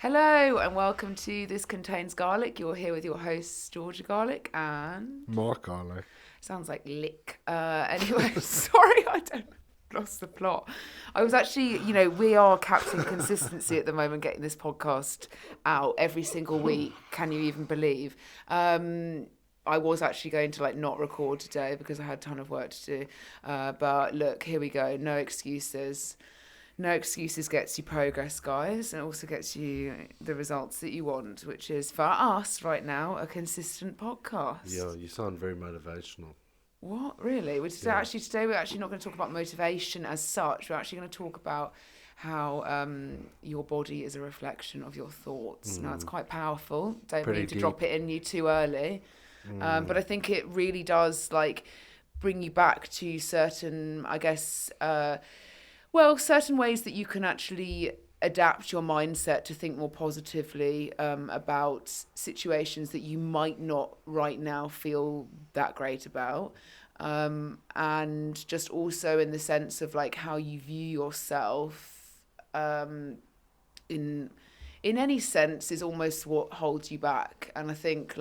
Hello and welcome to This Contains Garlic. You're here with your hosts, Georgia Garlic and... Mark Garlic. Sounds like lick. Anyway, sorry, I don't... Lost the plot. I was actually, we are Captain Consistency at the moment, getting this podcast out every single week. Can you even believe? I was actually going to not record today because I had a ton of work to do. But look, here we go. No excuses. No excuses gets you progress, guys, and also gets you the results that you want, which is, for us right now, a consistent podcast. Yeah, you sound very motivational. What? Really? Today we're actually not going to talk about motivation as such. We're actually going to talk about how your body is a reflection of your thoughts. Now, it's quite powerful. Don't mean to drop it in you too early. But I think it really does, bring you back to certain, certain ways that you can actually adapt your mindset to think more positively about situations that you might not right now feel that great about. And just also in the sense of how you view yourself in any sense is almost what holds you back. And I think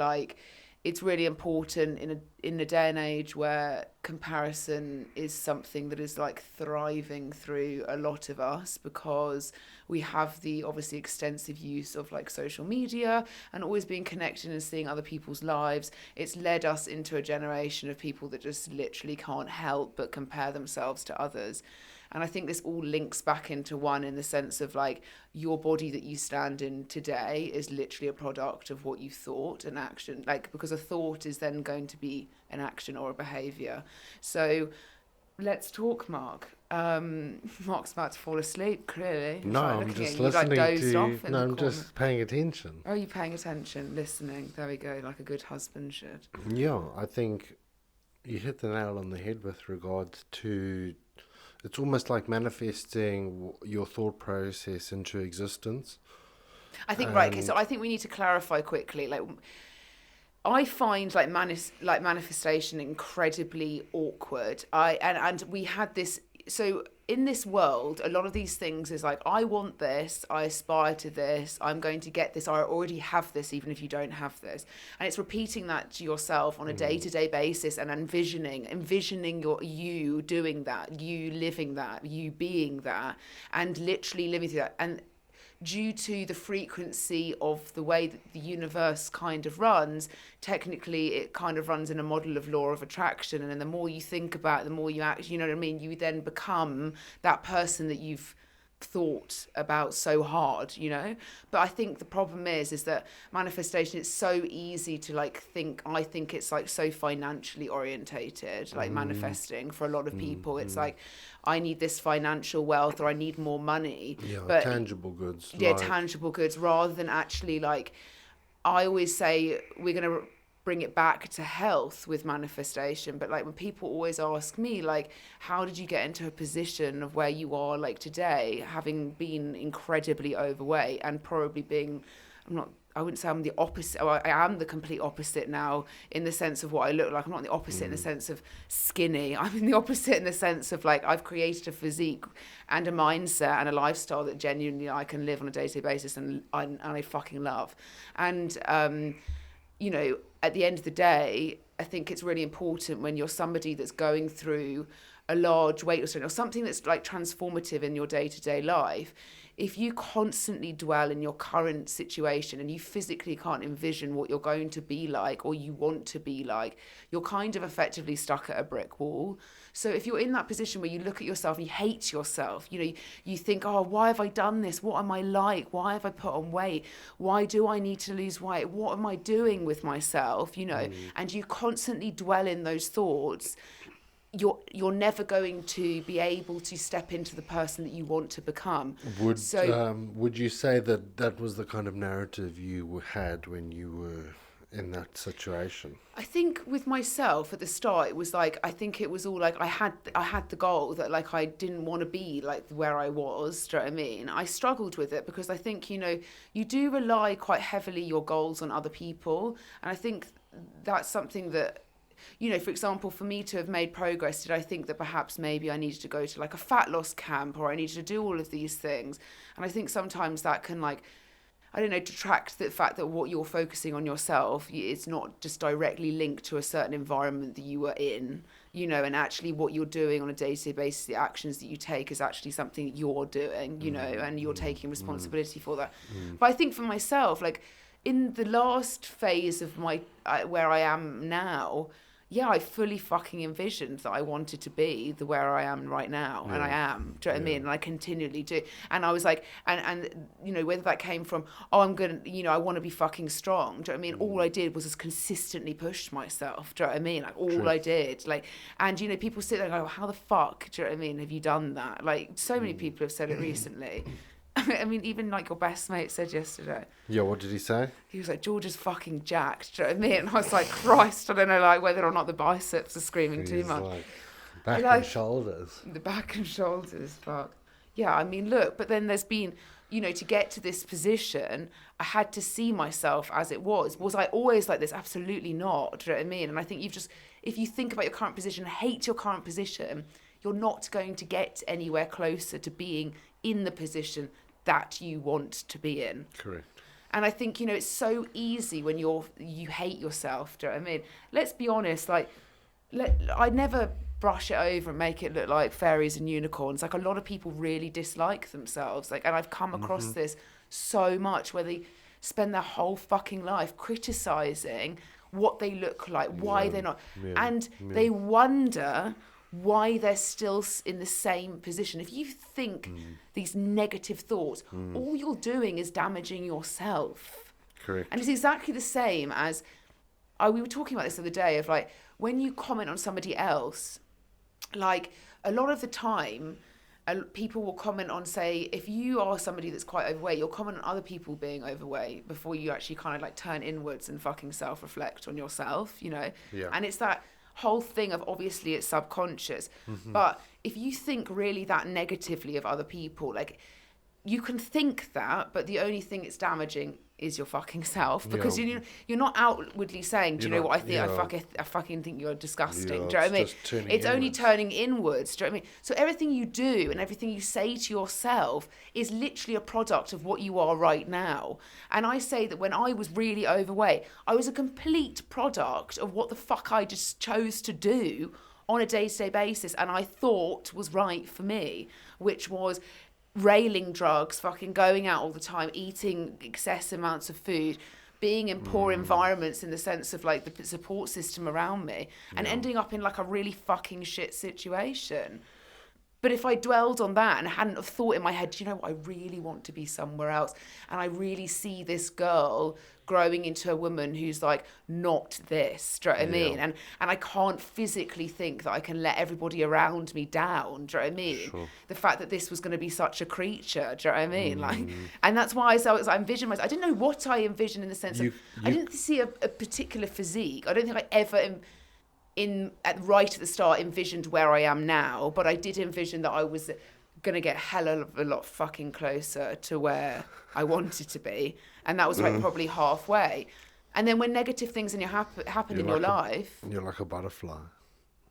it's really important in a day and age where comparison is something that is thriving through a lot of us, because we have the obviously extensive use of social media and always being connected and seeing other people's lives. It's led us into a generation of people that just literally can't help but compare themselves to others. And I think this all links back into one, in the sense of your body that you stand in today is literally a product of what you thought and action, because a thought is then going to be an action or a behaviour. So let's talk, Mark. Mark's about to fall asleep, clearly. No, I'm just listening to... No, I'm just paying attention. Oh, you're paying attention, listening. There we go, like a good husband should. Yeah, I think you hit the nail on the head with regards to... It's almost like manifesting your thought process into existence. I think, right, okay, so I think we need to clarify quickly. I find manifestation incredibly awkward. And we had this... So in this world, a lot of these things is I want this, I aspire to this, I'm going to get this, I already have this, even if you don't have this. And it's repeating that to yourself on a day-to-day basis and envisioning you doing that, you living that, you being that, and literally living through that. And due to the frequency of the way that the universe kind of runs, technically it kind of runs in a model of law of attraction. And then the more you think about it, the more you act, you know what I mean? You then become that person that you've thought about so hard, But I think the problem is that manifestation, it's so easy to think. I think it's so financially orientated, manifesting for a lot of people. It's I need this financial wealth, or I need more money. Yeah, but tangible goods. Yeah, tangible goods, rather than actually I always say we're going to bring it back to health with manifestation. But when people always ask me how did you get into a position of where you are today, having been incredibly overweight and probably being, I wouldn't say I'm the opposite. I am the complete opposite now, in the sense of what I look like. I'm not the opposite in the sense of skinny. I'm in the opposite in the sense of I've created a physique and a mindset and a lifestyle that genuinely I can live on a day-to-day basis, and I fucking love. And at the end of the day, I think it's really important when you're somebody that's going through a large weight restraint or something that's transformative in your day-to-day life. If you constantly dwell in your current situation and you physically can't envision what you're going to be like or you want to be like, you're kind of effectively stuck at a brick wall. So if you're in that position where you look at yourself and you hate yourself, you think, oh, why have I done this? What am I like? Why have I put on weight? Why do I need to lose weight? What am I doing with myself? And you constantly dwell in those thoughts. You're never going to be able to step into the person that you want to become. Would you say that was the kind of narrative you had when you were in that situation? I think with myself at the start, it was I think it was all I had the goal that I didn't want to be where I was. Do you know what I mean? I struggled with it because I think you do rely quite heavily your goals on other people, and I think that's something that. For example, for me to have made progress, did I think that perhaps maybe I needed to go to a fat loss camp, or I needed to do all of these things? And I think sometimes that can I don't know, detract the fact that what you're focusing on yourself, it's not just directly linked to a certain environment that you were in, you know, and actually what you're doing on a day-to-day basis, the actions that you take is actually something you're doing, you know, and you're taking responsibility for that. But I think for myself, like in the last phase of my, where I am now, yeah, I fully fucking envisioned that I wanted to be the where I am right now, and I am. Do you know what I mean? And I continually do. And I was like, and you know, whether that came from, oh, I'm gonna, you know, I want to be fucking strong. Do you know what I mean? All I did was just consistently push myself. Do you know what I mean? Like all I did, like, and you know, people sit there and go, how the fuck? Do you know what I mean? Have you done that? Like, so many people have said it recently. I mean, even like your best mate said yesterday. Yeah, what did he say? He was like, George is fucking jacked. Do you know what I mean? And I was like, Christ, I don't know, like whether or not the biceps are screaming too much. Like, back Like, and shoulders. The back and shoulders, fuck. Yeah, I mean, look, but then there's been, you know, to get to this position, I had to see myself as it was. Was I always like this? Absolutely not. Do you know what I mean? And I think you've just, if you think about your current position, hate your current position, you're not going to get anywhere closer to being in the position that you want to be in. Correct. And I think, you know, it's so easy when you hate yourself. Do you know what I mean? Let's be honest, like, I never brush it over and make it look like fairies and unicorns. Like, a lot of people really dislike themselves. Like, and I've come across this so much, where they spend their whole fucking life criticizing what they look like, why they're not. And they wonder why they're still in the same position. If you think these negative thoughts, all you're doing is damaging yourself. Correct. And it's exactly the same as, we were talking about this the other day, of like, when you comment on somebody else, like a lot of the time, people will comment on, say, if you are somebody that's quite overweight, you'll comment on other people being overweight before you actually kind of like turn inwards and fucking self-reflect on yourself, you know? Yeah. And it's that whole thing of, obviously it's subconscious, but if you think really that negatively of other people, like, you can think that, but the only thing it's damaging is your fucking self, because you're not outwardly saying, do you know what I think? I fucking think you're disgusting. Do you know what I mean? It's only turning inwards. Do you know what I mean? So everything you do and everything you say to yourself is literally a product of what you are right now. And I say that when I was really overweight, I was a complete product of what the fuck I just chose to do on a day-to-day basis, and I thought was right for me, which was railing drugs, fucking going out all the time, eating excess amounts of food, being in poor environments in the sense of like the support system around me, and ending up in like a really fucking shit situation. But if I dwelled on that and hadn't have thought in my head, do you know what, I really want to be somewhere else, and I really see this girl growing into a woman who's like not this, do you know what I mean? And I can't physically think that I can let everybody around me down, do you know what I mean? Sure. The fact that this was going to be such a creature, do you know what I mean? Like, and that's why I envisioned myself. I didn't know what I envisioned in the sense of, I didn't see a particular physique. I don't think I ever right at the start envisioned where I am now, but I did envision that I was going to get hella of a lot fucking closer to where I wanted to be, and that was like probably halfway. And then when negative things happen in your life, You're like a butterfly.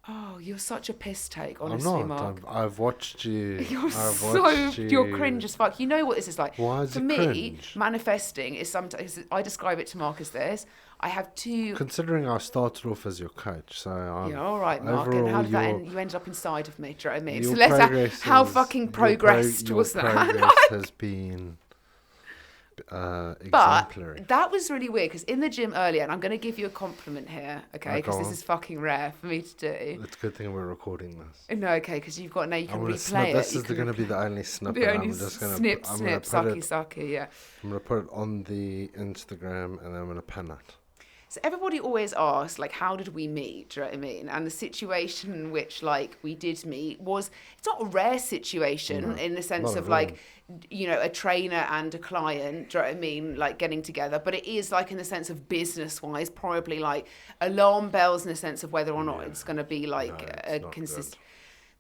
oh, you're such a piss take, honestly, I'm not. Mark. I've watched you. You're cringe as fuck. You know what this is like. Why is For it me, cringe? manifesting is sometimes, I describe it to Mark as this. I have two. Considering I started off as your coach, so Yeah, all right, Mark. And how did that end? You ended up inside of me. Do you know what I mean? So how fucking progressed was that? Progress has been exemplary. But that was really weird, because in the gym earlier, and I'm going to give you a compliment here, okay? Because this is fucking rare for me to do. It's a good thing we're recording this. No, okay, because you've got, now you can replay it. This is going to be the only snippet. The only I'm just gonna snip, sucky, sucky, yeah. I'm going to put it on the Instagram, and then I'm going to pin it. So everybody always asks, like, how did we meet? Do you know what I mean? And the situation in which, like, we did meet was, it's not a rare situation in the sense of, like, you know, a trainer and a client, do you know what I mean? Like, getting together. But it is, like, in the sense of business-wise, probably, like, alarm bells in the sense of whether or not it's going to be, like, a consistent...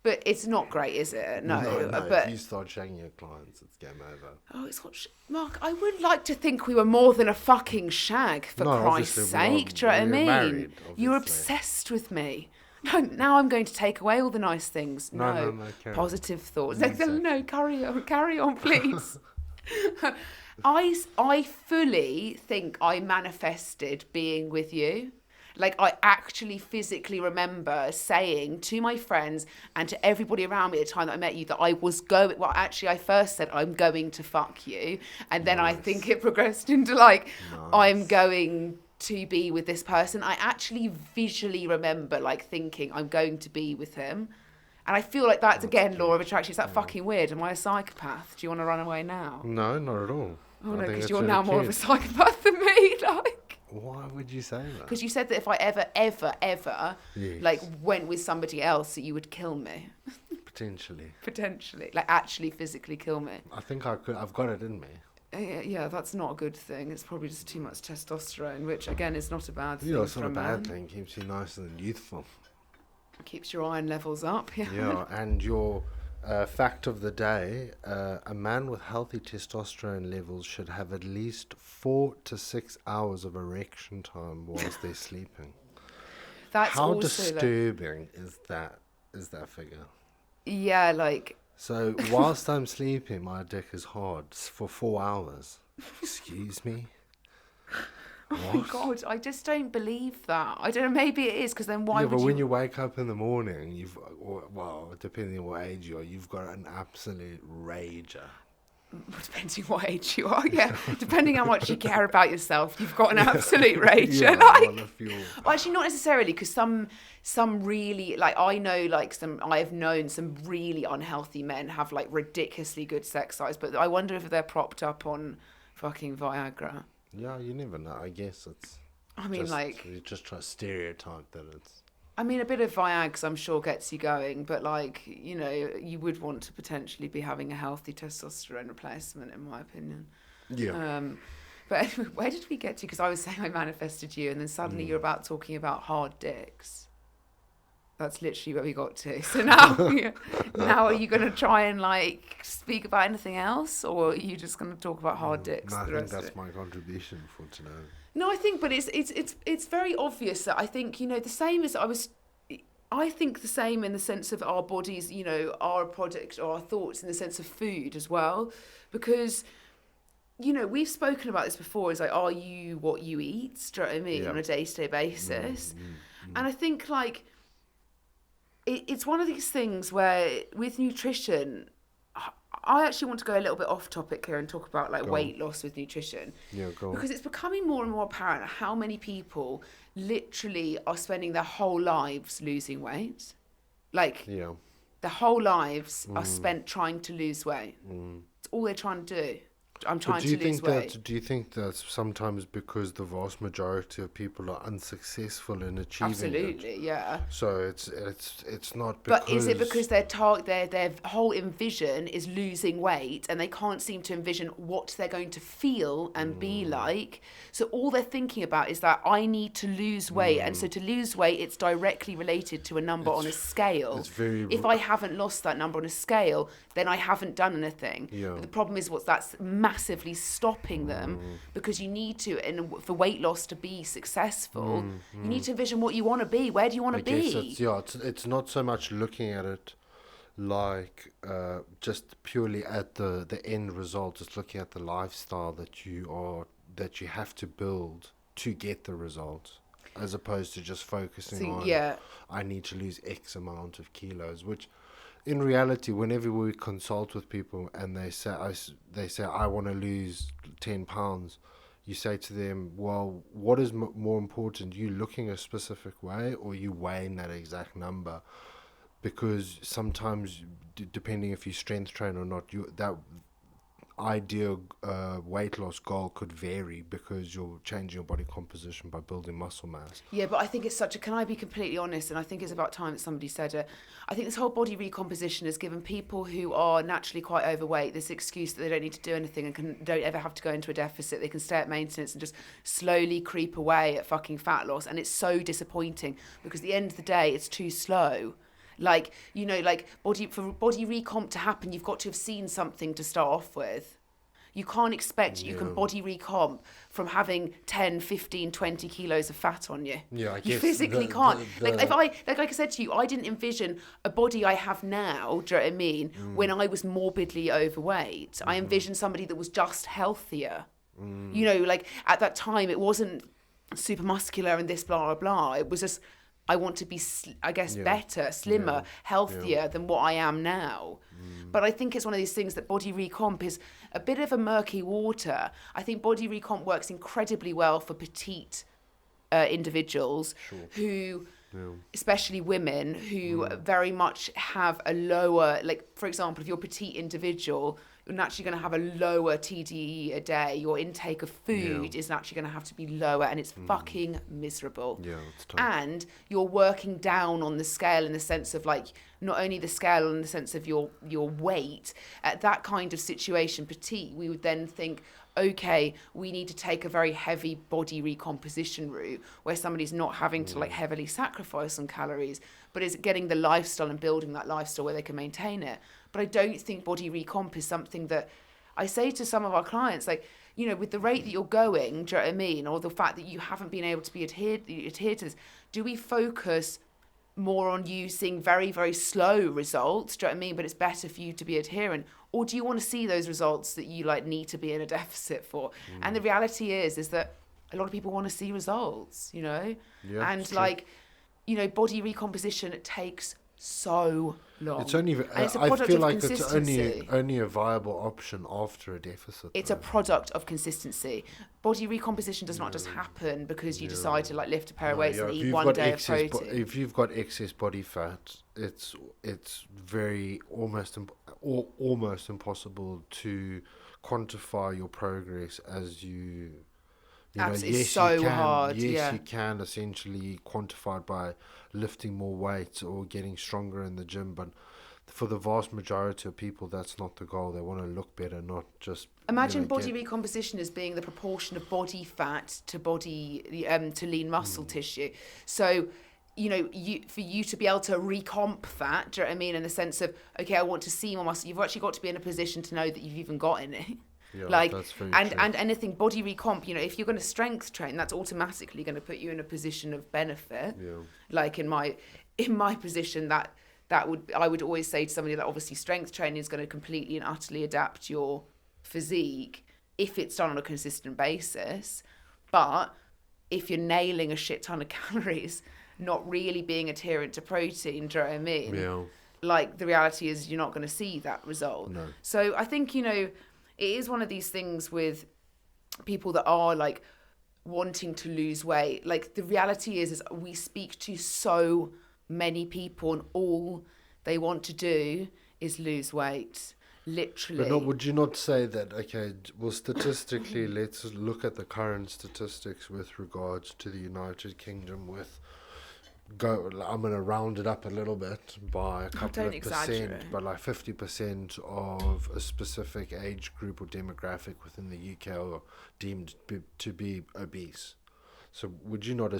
But it's not great, is it? No. But if you start shagging your clients, it's game over. Oh, it's what... Mark, I would like to think we were more than a fucking shag, for Christ's sake. Do you know what I mean? Married, you're obsessed with me. No, now I'm going to take away all the nice things. No, carry positive thoughts. No, carry on, please. I fully think I manifested being with you. Like, I actually physically remember saying to my friends and to everybody around me at the time that I met you that I was going, well, actually, I first said, I'm going to fuck you. And then I think it progressed into like, I'm going to be with this person. I actually visually remember like thinking, I'm going to be with him. And I feel like that's again, law of attraction. Is that fucking weird? Am I a psychopath? Do you want to run away now? No, not at all. Oh no, I think because it's you're really now more of a cute. psychopath than me. Like, Why would you say that? because you said that if I ever, Yes. like, went with somebody else, that you would kill me. Potentially. Potentially. Like, actually physically kill me. I think I could. I've got it in me. Yeah, that's not a good thing. It's probably just too much testosterone, which, again, is not a bad thing You know, it's for not a a man. bad thing. Keeps you nice and youthful. Keeps your iron levels up, yeah. Yeah, and your fact of the day, a man with healthy testosterone levels should have at least 4 to 6 hours of erection time whilst they're sleeping. That's How also, disturbing is that figure? yeah, like... So whilst I'm sleeping, my dick is hard for 4 hours. Excuse me? Oh my God, I just don't believe that. I don't know, maybe it is, because then why Yeah, would but you... when you wake up in the morning, well, depending on what age you are, you've got an absolute rager. Depending what age you are, yeah. Depending how much you care about yourself, you've got an absolute rage. Yeah, Like, well, if you're... well, actually, not necessarily, because some really, like, I know, like, I have known some really unhealthy men have, like, ridiculously good sex lives, but I wonder if they're propped up on fucking Viagra. Yeah, you never know. I guess it's... I mean, like... You just try to stereotype that it's... I mean, a bit of Viagra, I'm sure, gets you going, but, like, you know, you would want to potentially be having a healthy testosterone replacement, in my opinion. Yeah. But anyway, where did we get to? Because I was saying I manifested you, and then suddenly you're about talking about hard dicks. That's literally where we got to. So now, now are you going to try and like speak about anything else, or are you just going to talk about hard dicks? No, I the think rest of that's it? my contribution for today. No, I think, but it's very obvious that I think, you know, the same as I think the same in the sense of our bodies, you know, are a product, or our thoughts in the sense of food as well, because, you know, we've spoken about this before. It's like, are you what you eat? Do you know what I mean? Yeah. On a day-to-day basis. And I think, like, it's one of these things where with nutrition, I actually want to go a little bit off topic here and talk about like weight loss with nutrition. Yeah, go on. Because it's becoming more and more apparent how many people literally are spending their whole lives losing weight. Like, Yeah. their whole lives are spent trying to lose weight. It's all they're trying to do. I'm trying to lose weight. Do you think that's sometimes because the vast majority of people are unsuccessful in achieving it? Absolutely, yeah. So it's not because... But is it because their whole envision is losing weight, and they can't seem to envision what they're going to feel and be like? So all they're thinking about is that I need to lose weight, and so to lose weight, it's directly related to a number on a scale. It's very... If I haven't lost that number on a scale, then I haven't done anything. Yeah. But the problem is that's massively stopping them, because you need to, and for weight loss to be successful, you need to envision what you want to be. Where do you want to be? It's not so much looking at it like just purely at the end result. It's looking at the lifestyle that you have to build to get the result, as opposed to just focusing on I need to lose X amount of kilos, which in reality, whenever we consult with people and they say I want to lose 10 pounds, you say to them, well, what is more important, you looking a specific way or you weighing that exact number? Because sometimes, depending if you strength train or not, that ideal weight loss goal could vary because you're changing your body composition by building muscle mass. Yeah, but I think it's can I be completely honest, and I think it's about time that somebody said it, I think this whole body recomposition has given people who are naturally quite overweight this excuse that they don't need to do anything and don't ever have to go into a deficit. They can stay at maintenance and just slowly creep away at fucking fat loss, and it's so disappointing because at the end of the day, it's too slow. Like, you know, like for body recomp to happen, you've got to have seen something to start off with. You can't expect you can body recomp from having 10, 15, 20 kilos of fat on you. Yeah, I You guess physically can't. Like I said to you, I didn't envision a body I have now, do you know what I mean, when I was morbidly overweight. I envisioned somebody that was just healthier. You know, like at that time it wasn't super muscular and this blah, blah, blah. It was just, I want to be, better, slimmer, healthier than what I am now. But I think it's one of these things that body recomp is a bit of a murky water. I think body recomp works incredibly well for petite individuals who, especially women, who very much have a lower, like, for example, if you're a petite individual, you're naturally going to have a lower TDE a day. Your intake of food is naturally going to have to be lower, and it's fucking miserable. Yeah, it's tough. And you're working down on the scale in the sense of, like, not only the scale in the sense of your weight. At that kind of situation, petite, we would then think, okay, we need to take a very heavy body recomposition route where somebody's not having to, like, heavily sacrifice on calories, but is getting the lifestyle and building that lifestyle where they can maintain it. But I don't think body recomp is something that I say to some of our clients, like, you know, with the rate that you're going, do you know what I mean? Or the fact that you haven't been able to be adhered to this, do we focus more on you seeing very, very slow results, do you know what I mean? But it's better for you to be adherent. Or do you want to see those results that you, like, need to be in a deficit for? And the reality is that a lot of people want to see results, you know? Yeah, and, like, you know, body recomposition, it takes so long. It's only. It's a I product feel of like it's consistency. only a viable option after a deficit. It's a product of consistency. Body recomposition does not just happen because you decide to, like, lift a pair of weights and eat one day of protein. If you've got excess body fat, it's very almost impossible to quantify your progress as you. It's so hard. Yes, you can essentially quantify it by lifting more weight or getting stronger in the gym, but for the vast majority of people, that's not the goal. They want to look better, not just. Imagine body recomposition as being the proportion of body fat to to lean muscle tissue. So, you know, for you to be able to recomp that, do you know what I mean? In the sense of, okay, I want to see more muscle. You've actually got to be in a position to know that you've even got any. Yeah, like, that's very and true. and anything body recomp, you know, if you're going to strength train, that's automatically going to put you in a position of benefit. Yeah. Like in my position, I would always say to somebody that obviously strength training is going to completely and utterly adapt your physique if it's done on a consistent basis. But if you're nailing a shit ton of calories, not really being adherent to protein, do you know what I mean? Yeah. Like, the reality is you're not going to see that result. No. So I think, you know, it is one of these things with people that are, like, wanting to lose weight. Like, the reality is we speak to so many people and all they want to do is lose weight. Literally. But would you not say that, okay, well, statistically, let's look at the current statistics with regards to the United Kingdom I'm going to round it up a little bit by a couple of percent, but like 50% of a specific age group or demographic within the UK are deemed to be obese. So would you not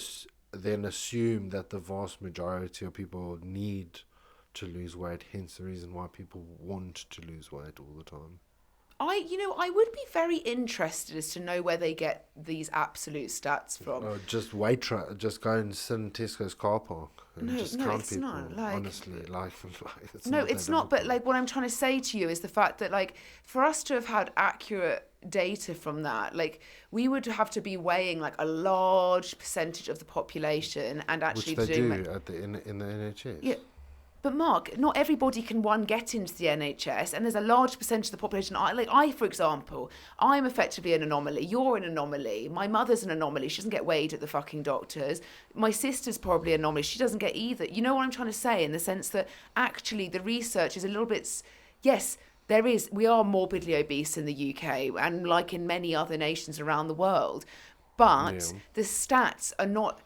then assume that the vast majority of people need to lose weight, hence the reason why people want to lose weight all the time? I would be very interested as to know where they get these absolute stats from. Just go and sit in Tesco's car park and count people. Not, like, honestly, it's not. But, like, what I'm trying to say to you is the fact that, like, for us to have had accurate data from that, like, we would have to be weighing, like, a large percentage of the population and actually which they do in the NHS. Yeah. But Mark, not everybody can get into the NHS, and there's a large percentage of the population. I, for example, I'm effectively an anomaly. You're an anomaly. My mother's an anomaly. She doesn't get weighed at the fucking doctors. My sister's probably an anomaly. She doesn't get either. You know what I'm trying to say, in the sense that actually the research is a little bit. Yes, we are morbidly obese in the UK, and like in many other nations around the world, but the stats are not.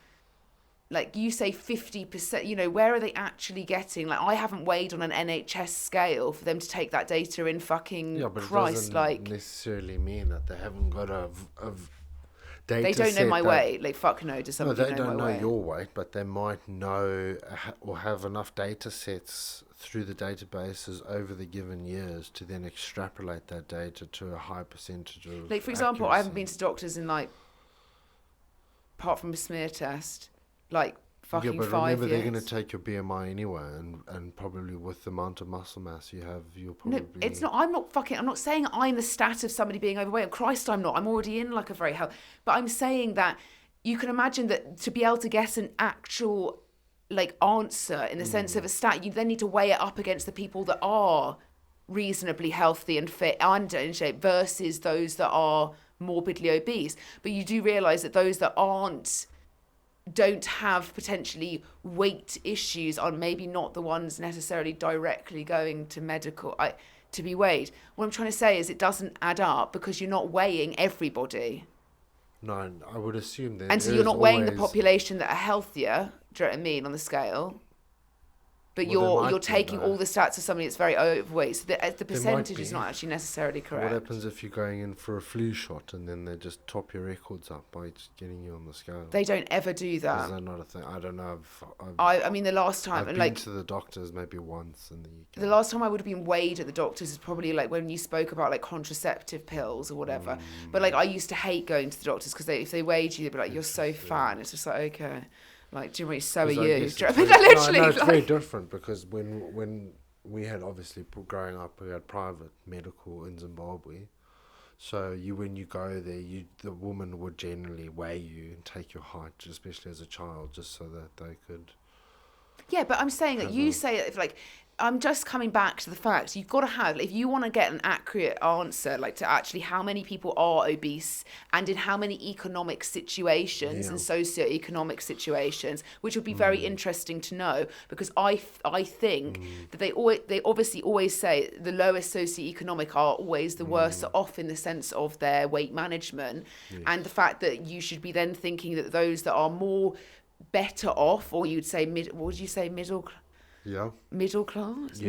Like, you say 50%, you know, where are they actually getting? Like, I haven't weighed on an NHS scale for them to take that data in fucking but Christ. It doesn't necessarily mean that they haven't got data They don't know set my that- weight. Like, fuck no, does No, somebody they know don't my know weight? your weight, but they might know or have enough data sets through the databases over the given years to then extrapolate that data to a high percentage of Like, for example, I haven't been accuracy. to doctors in, like, apart from a smear test, like, fucking Yeah, but 5 remember, years. they're going to take your BMI anyway, and probably with the amount of muscle mass you have, you'll No, probably... it's not. I'm not saying I'm the stat of somebody being overweight. Christ, I'm not. I'm already in like a very healthy. But I'm saying that you can imagine that to be able to get an actual like answer in the sense of a stat, you then need to weigh it up against the people that are reasonably healthy and fit and in shape versus those that are morbidly obese. But you do realise that those that don't have potentially weight issues are maybe not the ones necessarily directly going to to be weighed. What I'm trying to say is it doesn't add up because you're not weighing everybody. No, I would assume that And so there you're is not weighing the always- population that are healthier, do you know what I mean, on the scale. But Well, there might you're be, taking though. all the stats of somebody that's very overweight. So the might percentage is be. not actually necessarily correct. What happens if you're going in for a flu shot and then they just top your records up by just getting you on the scale? They don't ever do Is that. that not a thing? I don't know. I mean, the last time, I've and been like to the doctors maybe once in the UK. the last time I would have been weighed at the doctor's is probably like when you spoke about like contraceptive pills or whatever. But like I used to hate going to the doctors because if they weighed you, they'd be like, "You're so fat," and it's just like, okay, like, do you know what I mean? So are 'Cause I you? guess Do you know it's what I mean? very- Literally, no, it's like, very different because when we had obviously growing up, we had private medical in Zimbabwe. So when you go there, the woman would generally weigh you and take your height, especially as a child, just so that they could. yeah, but I'm saying that you say if like I'm just coming back to the fact you've got to have if you want to get an accurate answer like to actually how many people are obese and in how many economic situations and socio-economic situations, which would be very interesting to know because I think that they obviously always say the lowest socio-economic are always the worse off in the sense of their weight management and the fact that you should be then thinking that those that are more better off, or you'd say what would you say middle class? Yeah.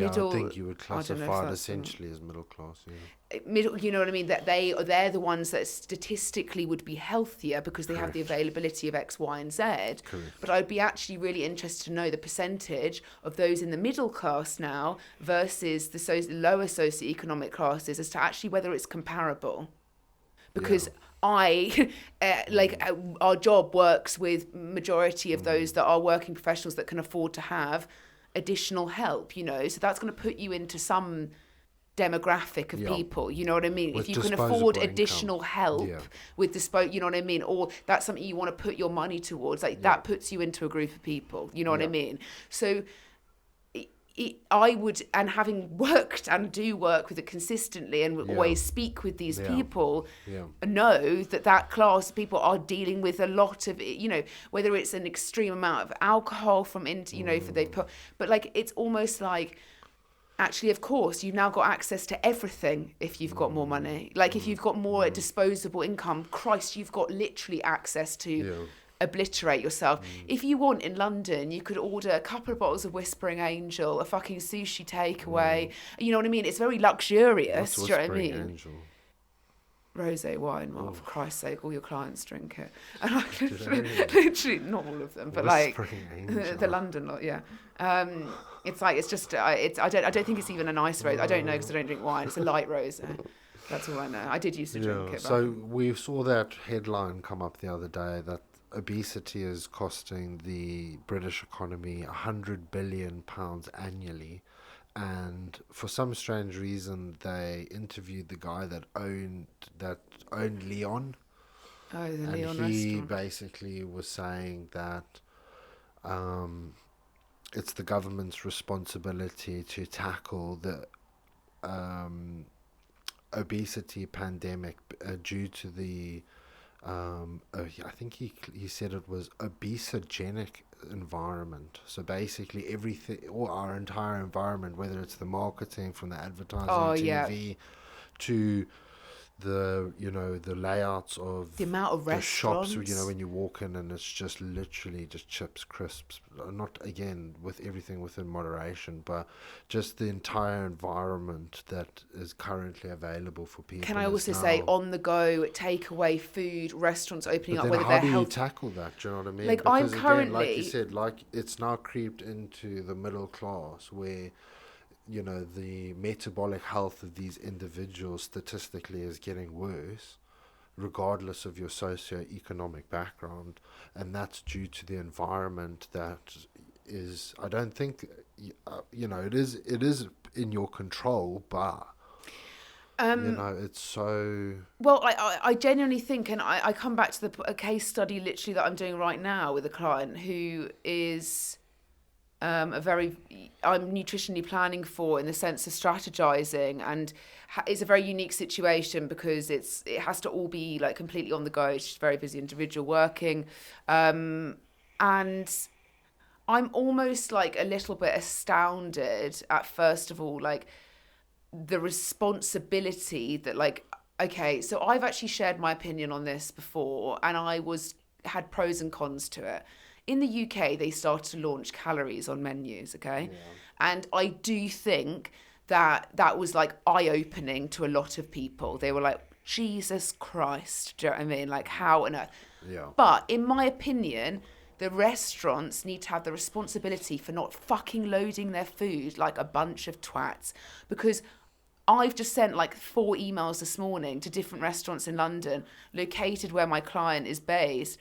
I think you would I don't know if classify it that's essentially as middle class. Yeah. middle, you know what I mean, that they're the ones that statistically would be healthier because they have the availability of X, Y, and Z. Correct. But I'd be actually really interested to know the percentage of those in the middle class now versus the lower socioeconomic classes as to actually whether it's comparable. Because our job works with majority of those that are working professionals that can afford to have additional help, you know, so that's going to put you into some demographic of people, you know what I mean? With if you can disposable afford income. additional help with you know what I mean, or that's something you want to put your money towards, like that puts you into a group of people, you know what I mean? So I would, and having worked and do work with it consistently and always speak with these people, know that class of people are dealing with a lot of, you know, whether it's an extreme amount of alcohol you know, but like, it's almost like, actually, of course, you've now got access to everything if you've got more money. Like, if you've got more disposable income, Christ, you've got literally access to obliterate yourself. If you want in London, you could order a couple of bottles of Whispering Angel, a fucking sushi takeaway. You know what I mean? It's very luxurious. Do you know what I mean? Angel? Rosé wine, Mark, for Christ's sake, all your clients drink it. And I literally, not all of them, but Whispering like Angel. the London lot, yeah. It's like, it's just, I don't think it's even a nice rose. I don't know because I don't drink wine. It's a light rosé. That's all I know. I did used to drink it. So we saw that headline come up the other day that obesity is costing the British economy £100 billion annually, and for some strange reason they interviewed the guy that owned Leon. Oh, the and Leon he restaurant. basically was saying that it's the government's responsibility to tackle the obesity pandemic due to the I think he said it was obesogenic environment. So basically everything, or our entire environment, whether it's the marketing from the advertising, TV, to the layouts of The amount of the shops, restaurants. when you walk in and it's just literally just chips, crisps, not, again, with everything within moderation, but just the entire environment that is currently available for Can people I is also say now. on the go, takeaway food, restaurants opening But up, then whether how they're do you health. tackle that? Do you know what I mean? Like I'm Because again, like you currently, said, like it's now creeped into the middle class where, the metabolic health of these individuals statistically is getting worse, regardless of your socio-economic background, and that's due to the environment that is. I don't think, it is in your control, but um, it's so. well, I genuinely think, and I come back to a case study literally that I'm doing right now with a client who is I'm nutritionally planning for in the sense of strategizing, and it's a very unique situation because it has to all be like completely on the go. She's a very busy individual working, and I'm almost like a little bit astounded at, first of all, like the responsibility that, like, okay, so I've actually shared my opinion on this before, and had pros and cons to it. In the UK, they started to launch calories on menus, okay? Yeah. And I do think that was like eye opening to a lot of people. They were like, Jesus Christ, do you know what I mean? Like, how on earth? Yeah. But in my opinion, the restaurants need to have the responsibility for not fucking loading their food like a bunch of twats. Because I've just sent like 4 emails this morning to different restaurants in London, located where my client is based,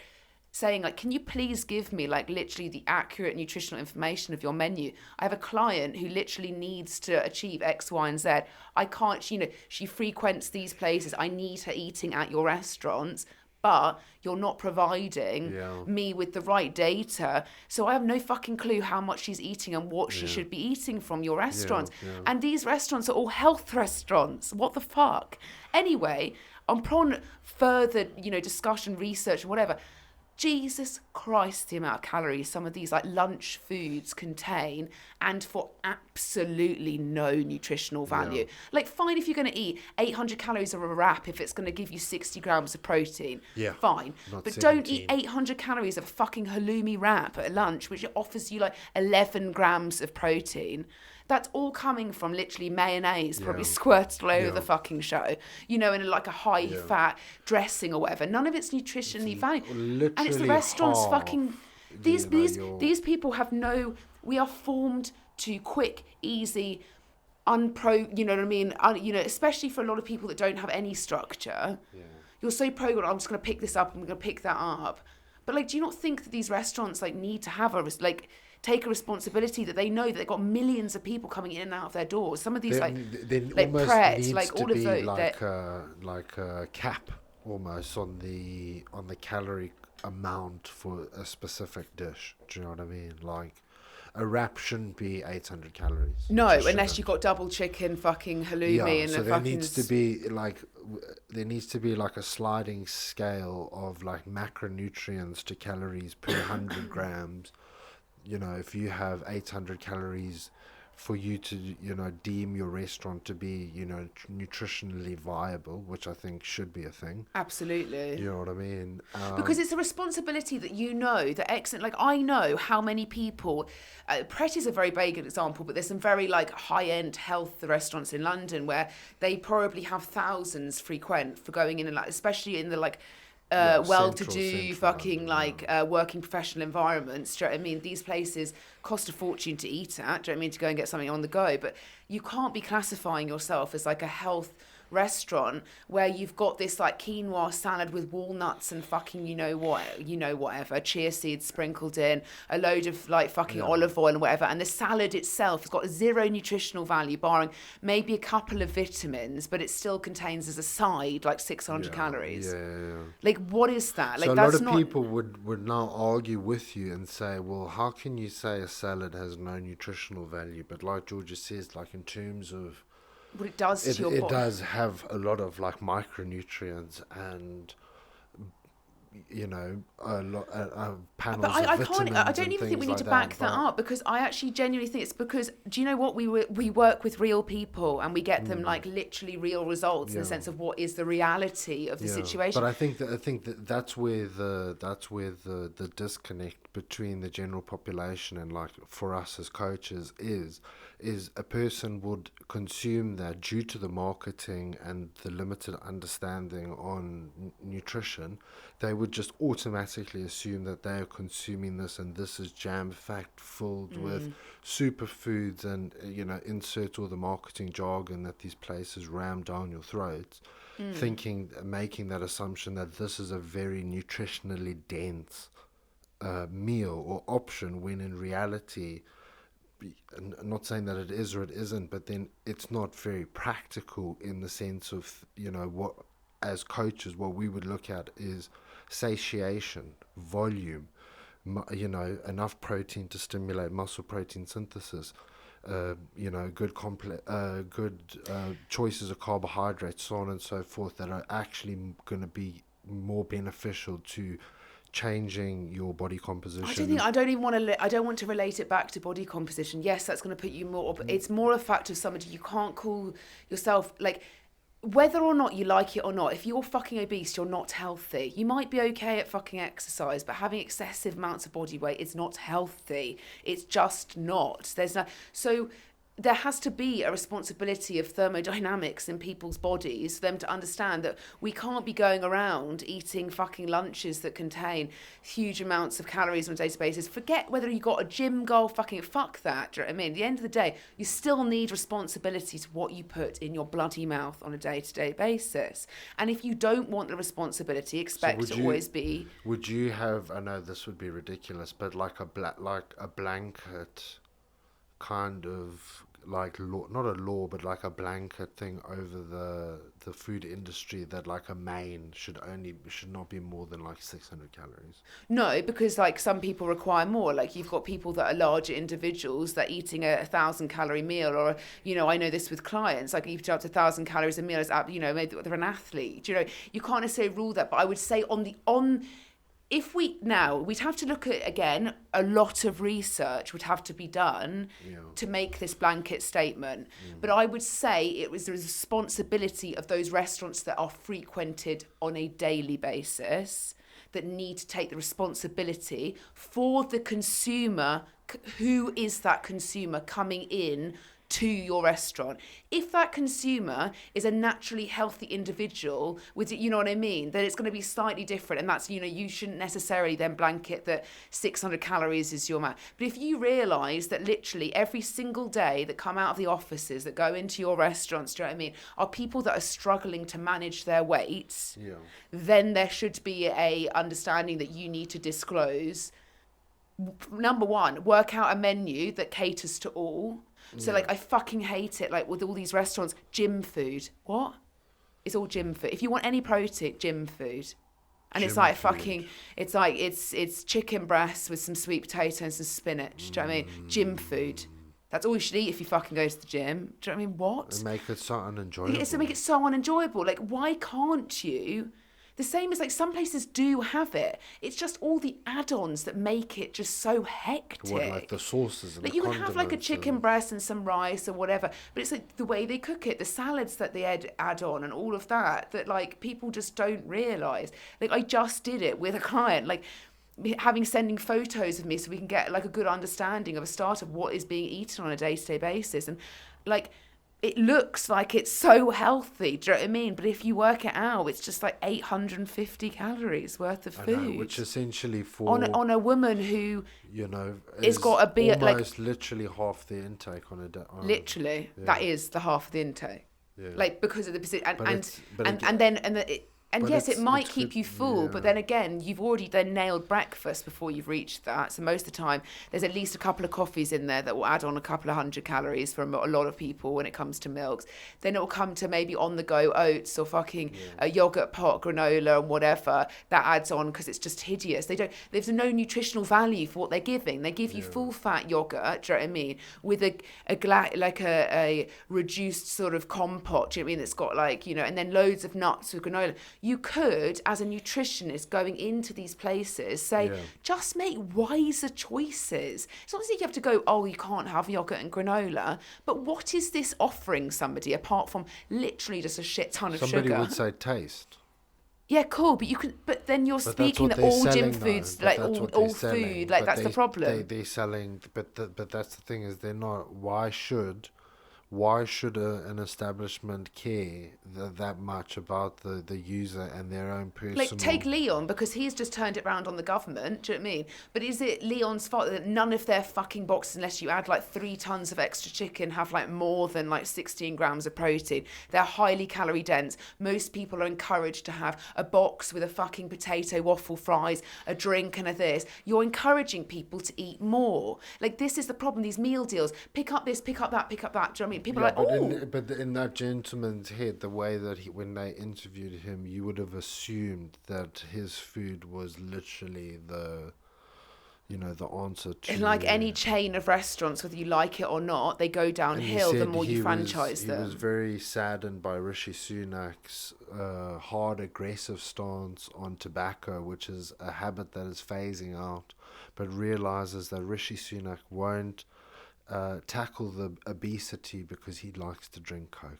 saying like, can you please give me like literally the accurate nutritional information of your menu? I have a client who literally needs to achieve X, Y, and Z. I can't, she frequents these places. I need her eating at your restaurants, but you're not providing Yeah. me with the right data. So I have no fucking clue how much she's eating and what she Yeah. should be eating from your Yeah. restaurants. Yeah. And these restaurants are all health restaurants. What the fuck? Anyway, I'm prone further, discussion, research, and whatever. Jesus Christ, the amount of calories some of these like lunch foods contain, and for absolutely no nutritional Yeah. value. Like, fine if you're going to eat 800 calories of a wrap if it's going to give you 60 grams of protein. Yeah. Fine. Not But don't eat 17. 800 calories of a fucking halloumi wrap at lunch, which offers you like 11 grams of protein. That's all coming from literally mayonnaise, probably Yeah. squirted all over Yeah. the fucking show, in like a high Yeah. fat dressing or whatever. None of it's nutritionally valued. And it's the Literally restaurants half. fucking these Your. these people have no, we are formed to quick, easy, unpro, you know what I mean? Especially for a lot of people that don't have any structure. Yeah. You're so programmed, I'm just going to pick this up and we're going to pick that up. But like, do you not think that these restaurants like need to have take a responsibility that they know that they've got millions of people coming in and out of their doors? Some of these There like almost Pret, needs like to all of be those. like a cap almost on the calorie amount for a specific dish. Do you know what I mean? Like a wrap shouldn't be 800 calories. No, It just unless shouldn't. you've got double chicken, fucking halloumi, and So a there fucking. needs to be like a sliding scale of like macronutrients to calories per 100 grams. If you have 800 calories, for you to deem your restaurant to be nutritionally viable, which I think should be a thing. Absolutely. You know what I mean? Because it's a responsibility that excellent. Like, I know how many people. Pret is a very vague example, but there's some very like high-end health restaurants in London where they probably have thousands frequent for going in, and like, especially in the like well-to-do Central fucking London, like working professional environments. Do you know what I mean? These places cost a fortune to eat at. Do you know what I mean? To go and get something on the go, but you can't be classifying yourself as like a health restaurant where you've got this like quinoa salad with walnuts and fucking whatever chia seeds sprinkled in, a load of like fucking olive oil and whatever, and the salad itself has got zero nutritional value barring maybe a couple of vitamins, but it still contains as a side like 600 calories. Yeah. Like, what is that? Like, So a that's lot of not. people would now argue with you and say, well, how can you say a salad has no nutritional value? But like Georgia says, like in terms of What it does to your it body. does have a lot of like micronutrients and panels But I of can't. vitamins I don't and even think we things need like to that. back that But up, because I actually genuinely think it's because, do you know what, we work with real people and we get them like literally real results in the yeah. sense of what is the reality of the Yeah, but situation. I think that that's where the disconnect between the general population and, like, for us as coaches is a person would consume that due to the marketing and the limited understanding on nutrition. They would just automatically assume that they are consuming this, and this is jam-packed filled with superfoods, and insert all the marketing jargon that these places ram down your throats, making that assumption that this is a very nutritionally dense meal or option, when in reality, not saying that it is or it isn't, but then it's not very practical in the sense of, what, as coaches, what we would look at is satiation, volume, enough protein to stimulate muscle protein synthesis, good choices of carbohydrates, so on and so forth, that are actually going to be more beneficial to changing your body composition. I don't even want to. I don't want to relate it back to body composition. Yes, that's going to put you more. But it's more a fact of somebody. You can't call yourself like, whether or not you like it or not. If you're fucking obese, you're not healthy. You might be okay at fucking exercise, but having excessive amounts of body weight is not healthy. It's just not. There's no. So there has to be a responsibility of thermodynamics in people's bodies for them to understand that we can't be going around eating fucking lunches that contain huge amounts of calories on a day-to-day basis. Forget whether you got a gym goal, fucking fuck that. Do you know what I mean? At the end of the day, you still need responsibility to what you put in your bloody mouth on a day-to-day basis. And if you don't want the responsibility, expect to always be... Would you have? I know this would be ridiculous, but like a blanket kind of, like, law, not a law, but like a blanket thing over the food industry, that like a main should not be more than like 600 calories. No, because like some people require more. Like you've got people that are larger individuals that eating a 1,000 calorie meal, or I know this with clients, like eating up to 1,000 calories a meal is, maybe they're an athlete. You can't necessarily rule that, but I would say if we'd have to look at, again, a lot of research would have to be done to make this blanket statement. But I would say it was the responsibility of those restaurants that are frequented on a daily basis that need to take the responsibility for the consumer. Who is that consumer coming in to your restaurant? If that consumer is a naturally healthy individual with, you know what I mean, then it's going to be slightly different, and that's, you shouldn't necessarily then blanket that 600 calories is your max. But if you realise that literally every single day that come out of the offices that go into your restaurants, do you know what I mean, are people that are struggling to manage their weight, then there should be a understanding that you need to disclose. Number one, work out a menu that caters to all. So, like, I fucking hate it, like, with all these restaurants, gym food. What? It's all gym food. If you want any protein, gym food. And it's like fucking, it's like, it's chicken breasts with some sweet potato and some spinach. Do you know what I mean? Gym food. That's all you should eat if you fucking go to the gym. Do you know what I mean? What? And make it so unenjoyable. It's to make it so unenjoyable. Like, why can't you... The same as, like, some places do have it. It's just all the add-ons that make it just so hectic. What, like the sauces and like the you can have like a chicken and... breast and some rice or whatever, but it's like the way they cook it, the salads that they add on and all of that like people just don't realise. Like I just did it with a client, like sending photos of me so we can get like a good understanding of a start of what is being eaten on a day-to-day basis. And like, it looks like it's so healthy, do you know what I mean? But if you work it out, it's just like 850 calories worth of food. I know, which essentially for... On a woman who... is got to be almost literally half the intake on a day. Literally, that is the half of the intake. Yeah. Like, because of the position. And But yes, it might it's keep good, you full, yeah. but then again, you've already then nailed breakfast before you've reached that. So most of the time, there's at least a couple of coffees in there that will add on a couple of 100 calories for a lot of people when it comes to milks. Then it will come to maybe on-the-go oats or fucking a yogurt pot, granola and whatever that adds on because it's just hideous. There's no nutritional value for what they're giving. They give you full-fat yogurt, do you know what I mean, with a reduced sort of compote, do you know what I mean, that's got like, and then loads of nuts with granola. you could, as a nutritionist going into these places, say, Yeah. just make wiser choices. It's not as if you have to go, oh, you can't have yogurt and granola, but what is this offering somebody apart from literally just a shit ton of Somebody sugar? would say taste. Yeah, cool, but you can. But then you're But that's speaking what that they're all gym selling, though. foods, But like that's what all they're selling. food, like But that's the problem. they're selling. But that's the thing is they're not. Why should an establishment care that much about the user and their own personal? Like, take Leon, because he's just turned it round on the government, do you know what I mean? But is it Leon's fault that none of their fucking boxes, unless you add like 3 tons of extra chicken, have like more than like 16 grams of protein? They're highly calorie dense. Most people are encouraged to have a box with a fucking potato, waffle fries, a drink and a this. You're encouraging people to eat more. Like, this is the problem, these meal deals. Pick up this, pick up that, pick up that. Do you know what I mean? People are like, oh. But in that gentleman's head, the way that when they interviewed him, you would have assumed that his food was literally the answer to. And like any chain of restaurants, whether you like it or not, they go downhill the more you franchise them. He was very saddened by Rishi Sunak's hard, aggressive stance on tobacco, which is a habit that is phasing out, but realizes that Rishi Sunak won't tackle the obesity because he likes to drink Coke.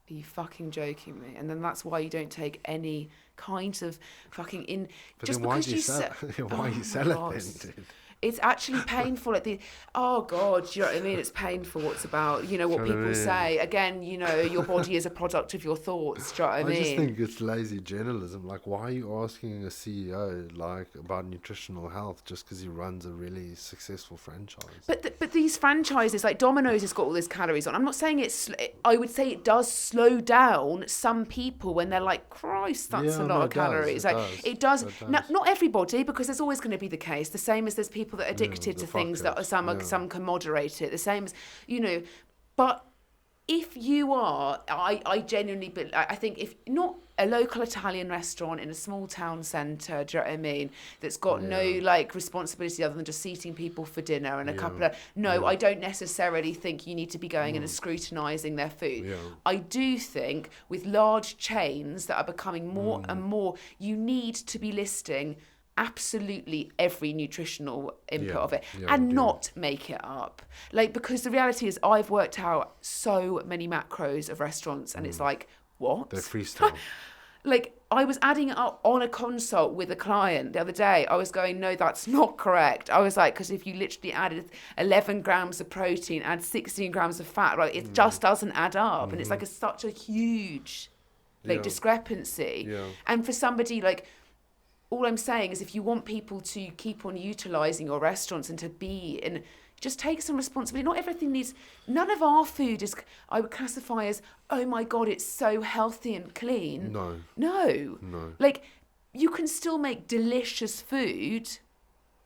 Are you fucking joking me? And then that's why you don't take any kinds of fucking in. But just then why because do you sell it? Why you sell it then? Dude? It's actually painful at the. Oh God, do you know what I mean? It's painful. What's about? You know what people say. Again, you know, your body is a product of your thoughts. Do you know what I mean? I just think it's lazy journalism. Like, why are you asking a CEO like about nutritional health just because he runs a really successful franchise? But these franchises, like Domino's, has got all these calories on. I'm not saying I would say it does slow down some people when they're like, Christ, that's a lot of calories. It does. Not everybody, because there's always going to be the case. The same as there's people that are addicted to things that are some can moderate it. The same as, you know, but if you are, I genuinely, I think if not a local Italian restaurant in a small town centre, do you know what I mean, that's got no like responsibility other than just seating people for dinner and a couple of, I don't necessarily think you need to be going in and scrutinising their food. I do think with large chains that are becoming more and more, you need to be listing absolutely every nutritional input of it and not make it up. Like, because the reality is I've worked out so many macros of restaurants and it's like, what? They're freestyle. Like, I was adding it up on a consult with a client the other day. I was going, no, that's not correct. I was like, because if you literally added 11 grams of protein, add 16 grams of fat, like it just doesn't add up. And it's like such a huge discrepancy. And for somebody like, all I'm saying is if you want people to keep on utilising your restaurants and to be in, just take some responsibility. Not everything needs, none of our food is, I would classify as, oh my God, it's so healthy and clean. No. Like, you can still make delicious food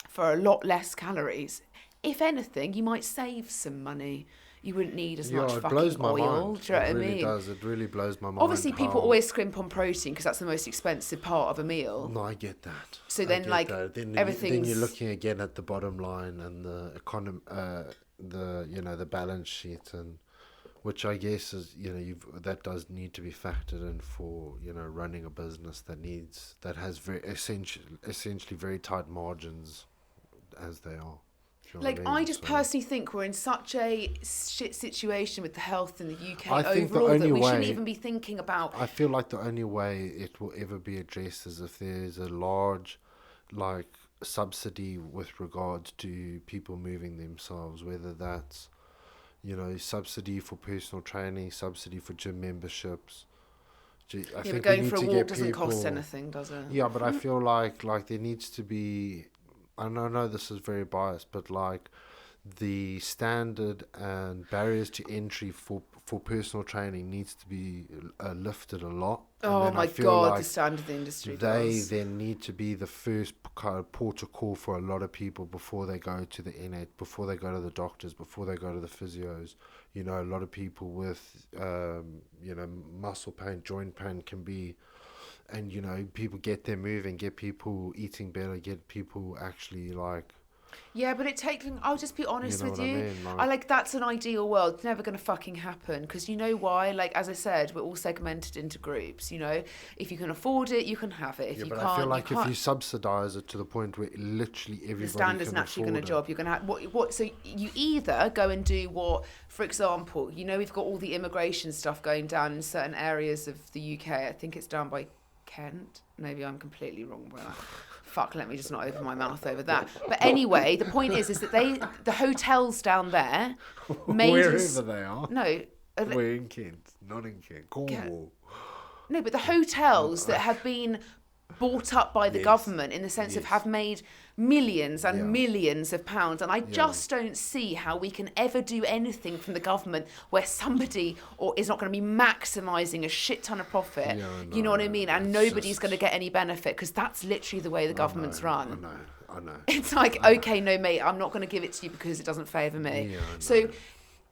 for a lot less calories. If anything, you might save some money. You wouldn't need as much fucking blows my oil. mind. Do you know what I mean? It really does. It really blows my mind. Obviously, people always scrimp on protein because that's the most expensive part of a meal. No, I get that. So then, like, everything's... Then you're looking again at the bottom line and the economy, the balance sheet, and which I guess is, that does need to be factored in for, running a business that has very essentially very tight margins as they are. Like, I just personally think we're in such a shit situation with the health in the UK overall that we shouldn't even be thinking about. I feel like the only way it will ever be addressed is if there's a large, subsidy with regards to people moving themselves, whether that's, subsidy for personal training, subsidy for gym memberships. I think going for a walk doesn't cost anything, does it? Yeah, but I feel like there needs to be... I know this is very biased, but the standard and barriers to entry for personal training needs to be lifted a lot. Oh my God, the standard of the industry does. They then need to be the first kind of port of call for a lot of people before they go to the N8, before they go to the doctors, before they go to the physios. A lot of people with, muscle pain, joint pain can be... And, people get them moving, get people eating better, get people actually, Yeah, but I'll just be honest You know with what I you. mean? I like that's an ideal world. It's never going to fucking happen because you know why? Like, as I said, we're all segmented into groups, you know? If you can afford it, you can have it. If Yeah, you but I feel can't, you like if you can't. subsidize it to the point where literally The everybody standard's can naturally going to afford it. job. You're going to have so you either go and do what, for example, you know, we've got all the immigration stuff going down in certain areas of the UK. I think it's down by Kent. Maybe I'm completely wrong by that. Fuck, let me just not open my mouth over that. But anyway, the point is that the hotels down there made Wherever they are. no, We're in Kent, not in Kent. Cornwall. no, but the hotels that have been bought up by the Yes. government in the sense of Yes. have made millions and Yeah. millions of pounds, and I just don't see how we can ever do anything from the government where somebody or is not going to be maximising a shit ton of profit. Yeah, I You know what I know. mean? And It's nobody's just- going to get any benefit because that's literally the way the government's run. I know. It's like, okay, no, mate, I'm not going to give it to you because it doesn't favour me. Yeah, I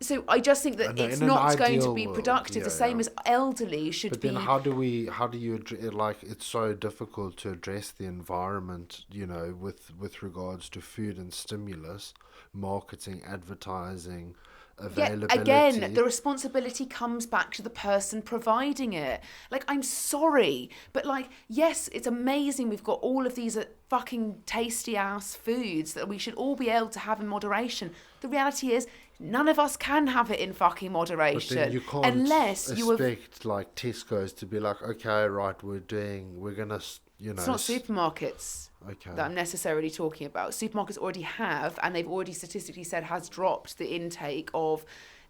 So I just think that know, it's in an not going to ideal be world, productive. yeah, The same yeah. as elderly should But be. then how do you address, like, it's so difficult to address the environment, you know, with regards to food and stimulus, marketing, advertising, availability. Again, the responsibility comes back to the person providing it. Like, I'm sorry, but like, yes, it's amazing we've got all of these fucking tasty ass foods that we should all be able to have in moderation. The reality is, none of us can have it in fucking But moderation then you can't unless you have. expect like Tesco's to be like, okay, right, we're gonna, you know. It's not supermarkets Okay. that I'm necessarily talking about. Supermarkets already have, and they've already statistically said has dropped the intake of.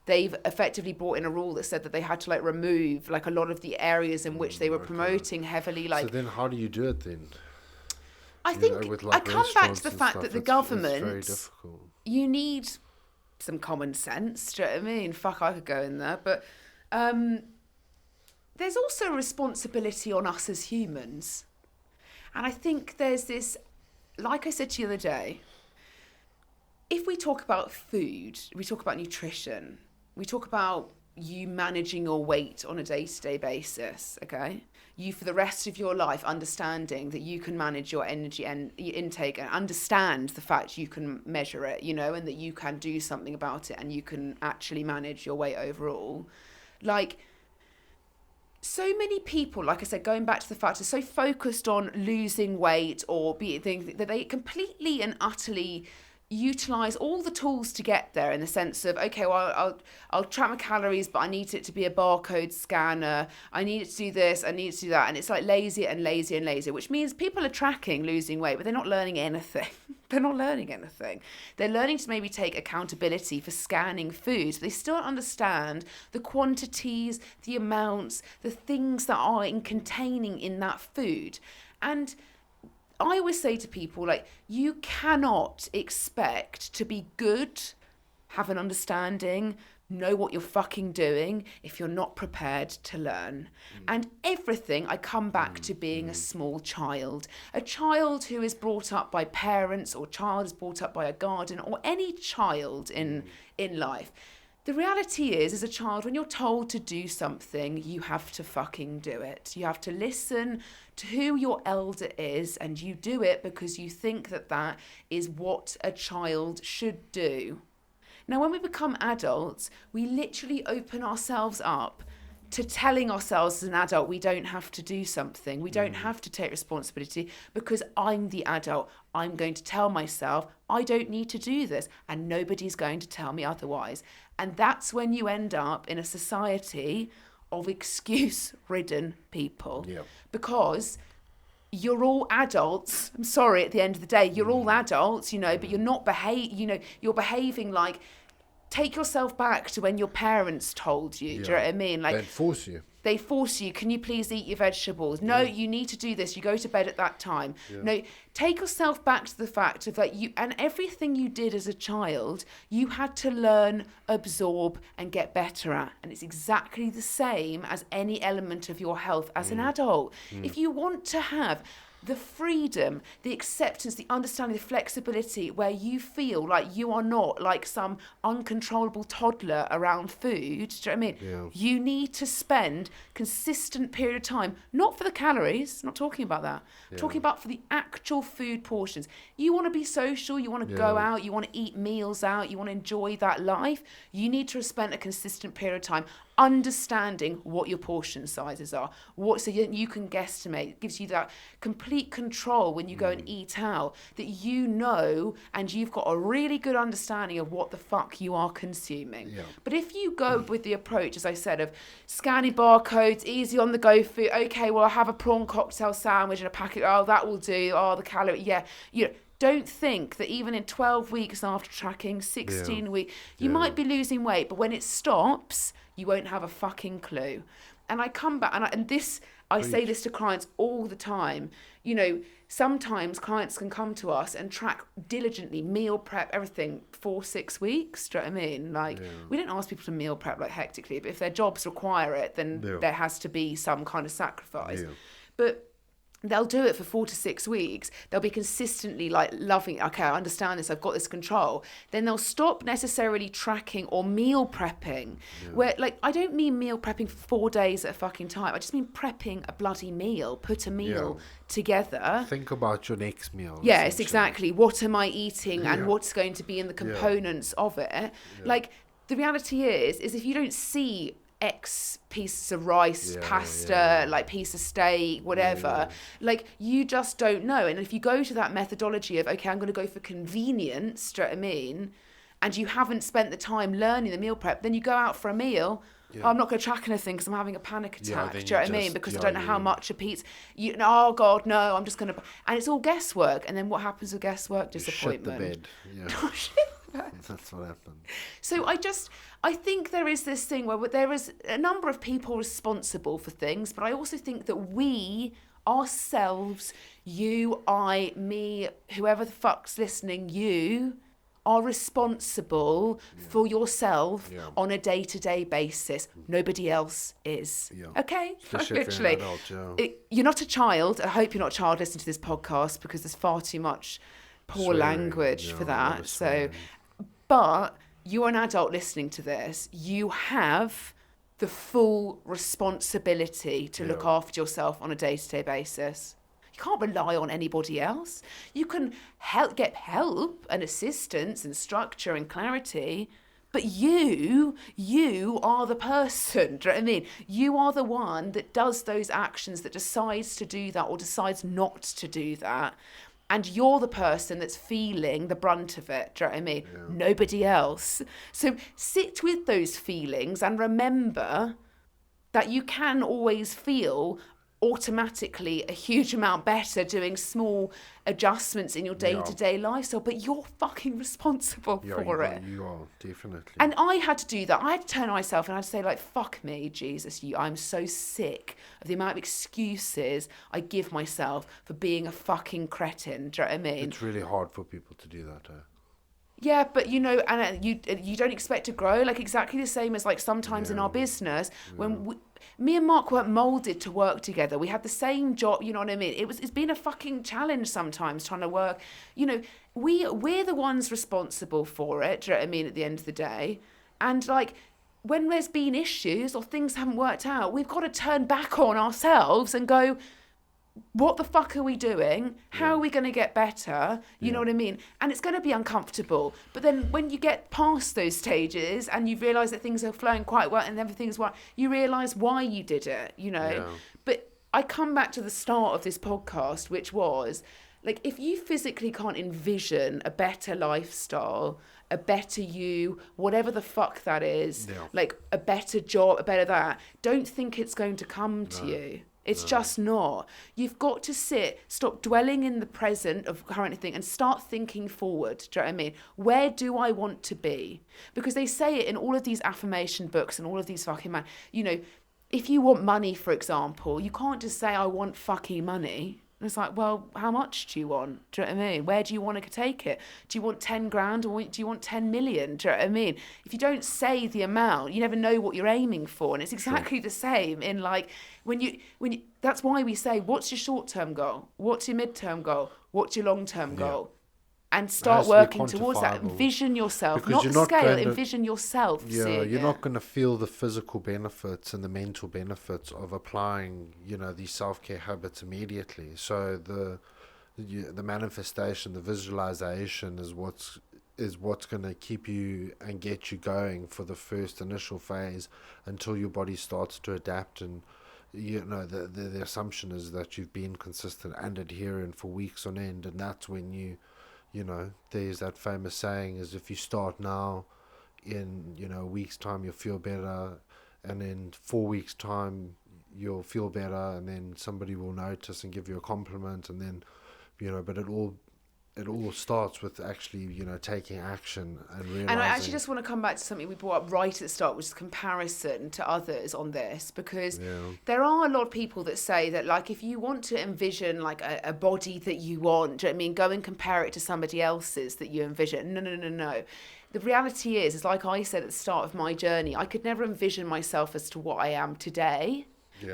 They've effectively brought in a rule that said that they had to like remove like a lot of the areas in which they were promoting heavily. Like, So then, how do you do it then? I You know, think with, I like, come back to restaurants the and fact stuff, that the it's government, very difficult. you need some common sense. Do you know what I mean? Fuck, I could go in there, but there's also a responsibility on us as humans. And I think there's this, like I said to you the other day, if we talk about food, we talk about nutrition, we talk about you managing your weight on a day-to-day basis, okay? You, for the rest of your life, understanding that you can manage your energy and intake and understand the fact you can measure it, you know, and that you can do something about it and you can actually manage your weight overall. Like, so many people, like I said, going back to the fact, are so focused on losing weight or being that they completely and utterly utilize all the tools to get there, in the sense of, okay, well, I'll track my calories, but I need it to be a barcode scanner. I need it to do this. I need it to do that. And it's like lazier and lazier and lazier, which means people are tracking losing weight, but they're not learning anything. They're not learning anything. They're learning to maybe take accountability for scanning foods, but they still don't understand the quantities, the amounts, the things that are containing in that food. And I always say to people, like, you cannot expect to be good, have an understanding, know what you're fucking doing if you're not prepared to learn. And everything, I come back to being a small child. A child who is brought up by parents, or child is brought up by a guardian, or any child in life. The reality is, as a child, when you're told to do something, you have to fucking do it. You have to listen to who your elder is, and you do it because you think that that is what a child should do. Now, when we become adults, we literally open ourselves up to telling ourselves as an adult we don't have to do something. We don't have to take responsibility because I'm the adult. I'm going to tell myself I don't need to do this, and nobody's going to tell me otherwise. And that's when you end up in a society of excuse-ridden people. Yeah. Because you're all adults. I'm sorry, at the end of the day, you're all adults, you know, but you're not you're behaving like, take yourself back to when your parents told you. Do you know what I mean? Like, They'd force you. they force you, can you please eat your vegetables? No, you need to do this. You go to bed at that time. No, take yourself back to the fact of that you, and everything you did as a child, you had to learn, absorb, and get better at. And it's exactly the same as any element of your health as an adult. If you want to have the freedom, the acceptance, the understanding, the flexibility, where you feel like you are not like some uncontrollable toddler around food. Do you know what I mean? Yeah. You need to spend consistent period of time, not for the calories, not talking about that. I'm talking about for the actual food portions. You want to be social, you want to go out, you want to eat meals out, you want to enjoy that life. You need to have spent a consistent period of time understanding what your portion sizes are, so you can guesstimate. It gives you that complete control when you go and eat out, that you know, and you've got a really good understanding of what the fuck you are consuming. Yeah. But if you go with the approach, as I said, of scanning barcodes, easy on the go food, okay, well, I'll have a prawn cocktail sandwich and a packet, oh, that will do, oh, the calorie, yeah, you know, don't think that even in 12 weeks after tracking, 16 weeks, you might be losing weight, but when it stops, you won't have a fucking clue. And I come back, and I say this to clients all the time. You know, sometimes clients can come to us and track diligently, meal prep, everything, 4-6 weeks. Do you know what I mean? Like, we don't ask people to meal prep like hectically, but if their jobs require it, then there has to be some kind of sacrifice. But they'll do it for 4 to 6 weeks. They'll be consistently like loving it. Okay, I understand this. I've got this control. Then they'll stop necessarily tracking or meal prepping. Where, like, I don't mean meal prepping for 4 days at a fucking time. I just mean prepping a bloody meal. Put a meal together. Think about your next meal. Yes, exactly. What am I eating and what's going to be in the components of it? Like, the reality is if you don't see X pieces of rice, pasta, like piece of steak, whatever. Like, you just don't know. And if you go to that methodology of, okay, I'm going to go for convenience, do you know what I mean? And you haven't spent the time learning the meal prep, then you go out for a meal. Oh, I'm not going to track anything because I'm having a panic attack. Do you know what I mean? Because I don't know how much a pizza. Oh God, no! I'm just going to. And it's all guesswork. And then what happens with guesswork? Disappointment. Shit the bed. Oh, shit the bed. That's what happened. So I think there is this thing where there is a number of people responsible for things, but I also think that we ourselves, you, I, me, whoever the fuck's listening, you are responsible for yourself on a day-to-day basis. Nobody else is. Okay? Literally. You're not a child. I hope you're not a child listening to this podcast, because there's far too much poor language for that. So, but you're an adult listening to this. You have the full responsibility to look after yourself on a day-to-day basis. You can't rely on anybody else. You can get help and assistance and structure and clarity, but you are the person. Do you know what I mean? You are the one that does those actions, that decides to do that or decides not to do that. And you're the person that's feeling the brunt of it. Do you know what I mean? Nobody else. So sit with those feelings and remember that you can always feel automatically a huge amount better doing small adjustments in your day-to-day lifestyle, but you're fucking responsible for it. You are, definitely. And I had to do that. I had to turn myself and I had to say, like, fuck me, Jesus, I'm so sick of the amount of excuses I give myself for being a fucking cretin. Do you know what I mean? It's really hard for people to do that, Yeah, but and you don't expect to grow, like exactly the same as like sometimes in our business when me and Mark weren't molded to work together. We had the same job, you know what I mean? It's been a fucking challenge sometimes trying to work. You know, we're the ones responsible for it. Do you know what I mean? At the end of the day, and like when there's been issues or things haven't worked out, we've got to turn back on ourselves and go, what the fuck are we doing? How are we going to get better? You know what I mean? And it's going to be uncomfortable. But then when you get past those stages and you realise that things are flowing quite well and everything's well, you realise why you did it, you know? Yeah. But I come back to the start of this podcast, which was, like, if you physically can't envision a better lifestyle, a better you, whatever the fuck that is, like a better job, a better that, don't think it's going to come to you. It's just not. You've got to stop dwelling in the present of current thing and start thinking forward. Do you know what I mean? Where do I want to be? Because they say it in all of these affirmation books and all of these fucking if you want money, for example, you can't just say, I want fucking money. And it's like, well, how much do you want? Do you know what I mean? Where do you want to take it? Do you want 10 grand or do you want 10 million? Do you know what I mean? If you don't say the amount, you never know what you're aiming for. And it's exactly the same in like, that's why we say, what's your short-term goal? What's your mid-term goal? What's your long-term goal? And start working towards that. Envision yourself, because not the scale, envision yourself. Yeah, you're not going to feel the physical benefits and the mental benefits of applying, these self-care habits immediately. So the manifestation, the visualization is what's going to keep you and get you going for the first initial phase until your body starts to adapt. And the assumption is that you've been consistent and adherent for weeks on end, and that's when there's that famous saying is if you start now, in a week's time you'll feel better, and in 4 weeks' time you'll feel better, and then somebody will notice and give you a compliment, and then but it all starts with actually taking action and realizing. And I actually just want to come back to something we brought up right at the start, which is comparison to others on this, because there are a lot of people that say that, like, if you want to envision like a body that you want, do you know what I mean, go and compare it to somebody else's that you envision. No. The reality is like I said at the start of my journey, I could never envision myself as to what I am today,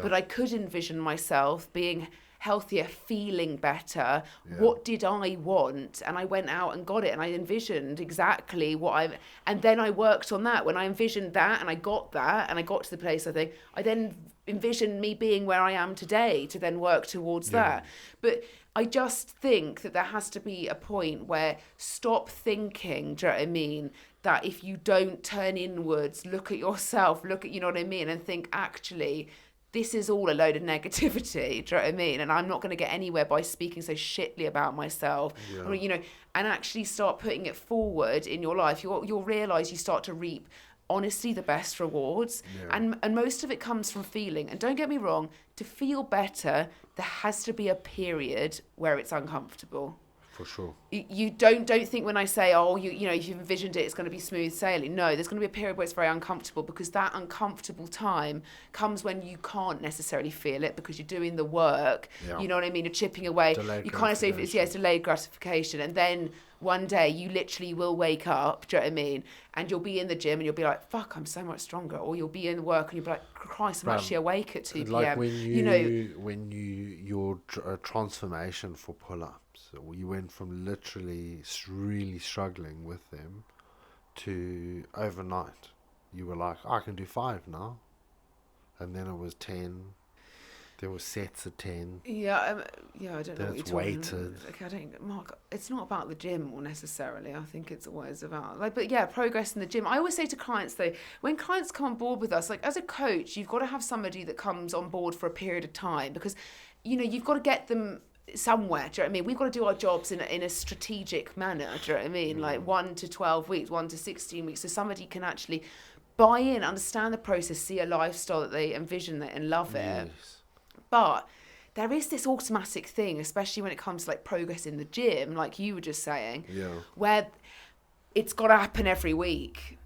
but I could envision myself being healthier, feeling better. What did I want? And I went out and got it, and I envisioned exactly and then I worked on that. When I envisioned that and I got that and I got to the place, I then envisioned me being where I am today to then work towards that. But I just think that there has to be a point where stop thinking, do you know what I mean, that if you don't turn inwards, look at yourself, you know what I mean, and think, actually, this is all a load of negativity, do you know what I mean? And I'm not going to get anywhere by speaking so shitly about myself, and actually start putting it forward in your life. You'll realise you start to reap, honestly, the best rewards. And most of it comes from feeling. And don't get me wrong, to feel better, there has to be a period where it's uncomfortable. For sure. You don't think when I say, if you've envisioned it, it's going to be smooth sailing. No, there's going to be a period where it's very uncomfortable, because that uncomfortable time comes when you can't necessarily feel it because you're doing the work. You know what I mean? You're chipping away. You kind of say it's delayed gratification. And then one day you literally will wake up, do you know what I mean? And you'll be in the gym and you'll be like, fuck, I'm so much stronger. Or you'll be in work and you'll be like, Christ, I'm actually awake at 2 p.m. Like when your transformation for pull-ups, you went from literally really struggling with them to overnight you were like, I can do 5 now, and then it was 10. There were sets of 10. I don't know what you're talking weighted. about. Okay, Mark, it's not about the gym necessarily. I think it's always about progress in the gym. I always say to clients though, when clients come on board with us, like as a coach, you've got to have somebody that comes on board for a period of time, because you've got to get them somewhere. Do you know what I mean? We've got to do our jobs in a strategic manner. Do you know what I mean? Like 1 to 12 weeks, 1 to 16 weeks, so somebody can actually buy in, understand the process, see a lifestyle that they envision it and love it. But there is this automatic thing, especially when it comes to like progress in the gym, like you were just saying, where it's got to happen every week.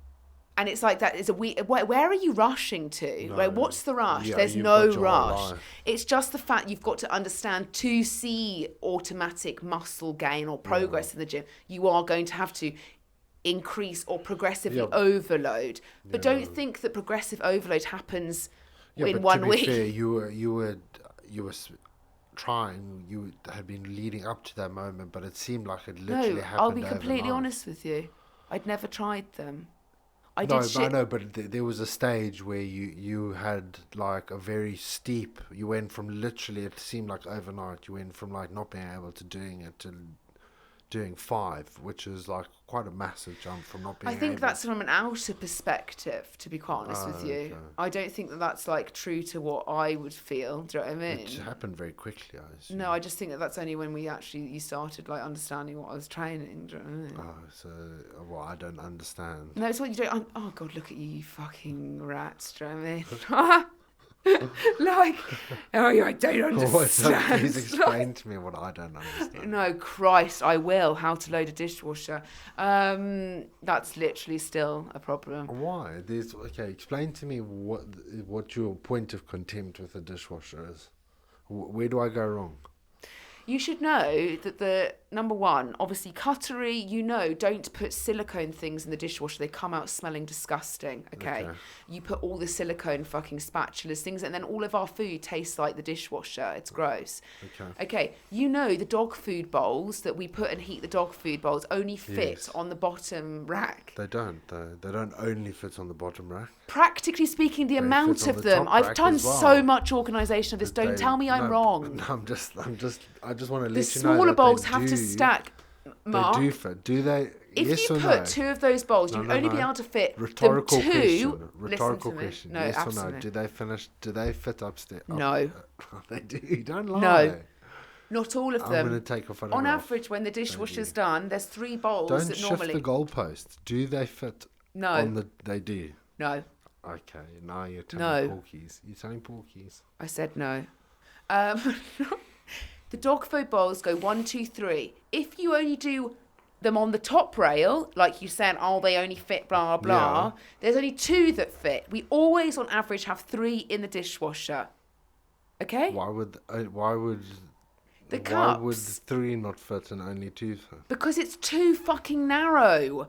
And it's like that is a week. Where are you rushing to? No. Like, what's the rush? There's no rush. It's just the fact you've got to understand, to see automatic muscle gain or progress in the gym, you are going to have to increase or progressively overload. But don't think that progressive overload happens in 1 week. Fair, you were trying. You had been leading up to that moment, but it seemed like it literally happened. I'll be completely honest with you. I'd never tried them. I know, but there was a stage where you had like a very steep. You went from literally, it seemed like overnight. You went from like not being able to doing it to doing 5, which is like quite a massive jump from not being I think that's from an outer perspective, to be quite honest with you. Okay. I don't think that that's like true to what I would feel. Do you know what I mean? It happened very quickly, I assume. No, I just think that that's only when you started like understanding what I was training. Do you know what I mean? Oh, so I don't understand. No, it's what you don't. Oh God, look at you, you fucking rats. Do you know what I mean? Like, I don't understand. Please explain to me what I don't understand. No, Christ, I will. How to load a dishwasher. That's literally still a problem. Why? Explain to me what your point of contempt with a dishwasher is. Where do I go wrong? You should know that the number one, obviously cutlery, don't put silicone things in the dishwasher. They come out smelling disgusting. Okay. You put all the silicone fucking spatulas, things, and then all of our food tastes like the dishwasher. It's gross. Okay. The dog food bowls that we put and heat the dog food bowls only fit on the bottom rack. They don't, though. They don't only fit on the bottom rack. Practically speaking, the amount of them. I've done so much organisation of this. Don't tell me I'm wrong. No, I just want to let you know. The smaller bowls have to stack. Mark, they do fit. Do they? If yes you or put no? two of those bowls, you'd only be able to fit Rhetorical them two. question. Rhetorical Listen to me. question. No, yes absolutely. or no? Do they fit upstairs? No. They do. Don't lie. No. Not all of them. I'm going to take a photograph. On average, when the dishwasher's done, there's 3 bowls Don't that shift normally. the goalpost. Do they fit? No. They do. No. Okay, now you're telling porkies. You're telling porkies. I said no. The dog food bowls go 1, 2, 3. If you only do them on the top rail, like you said, they only fit blah, blah, there's only 2 that fit. We always, on average, have 3 in the dishwasher. Okay? Why would the cups? Why would 3 not fit and only 2 fit? Because it's too fucking narrow.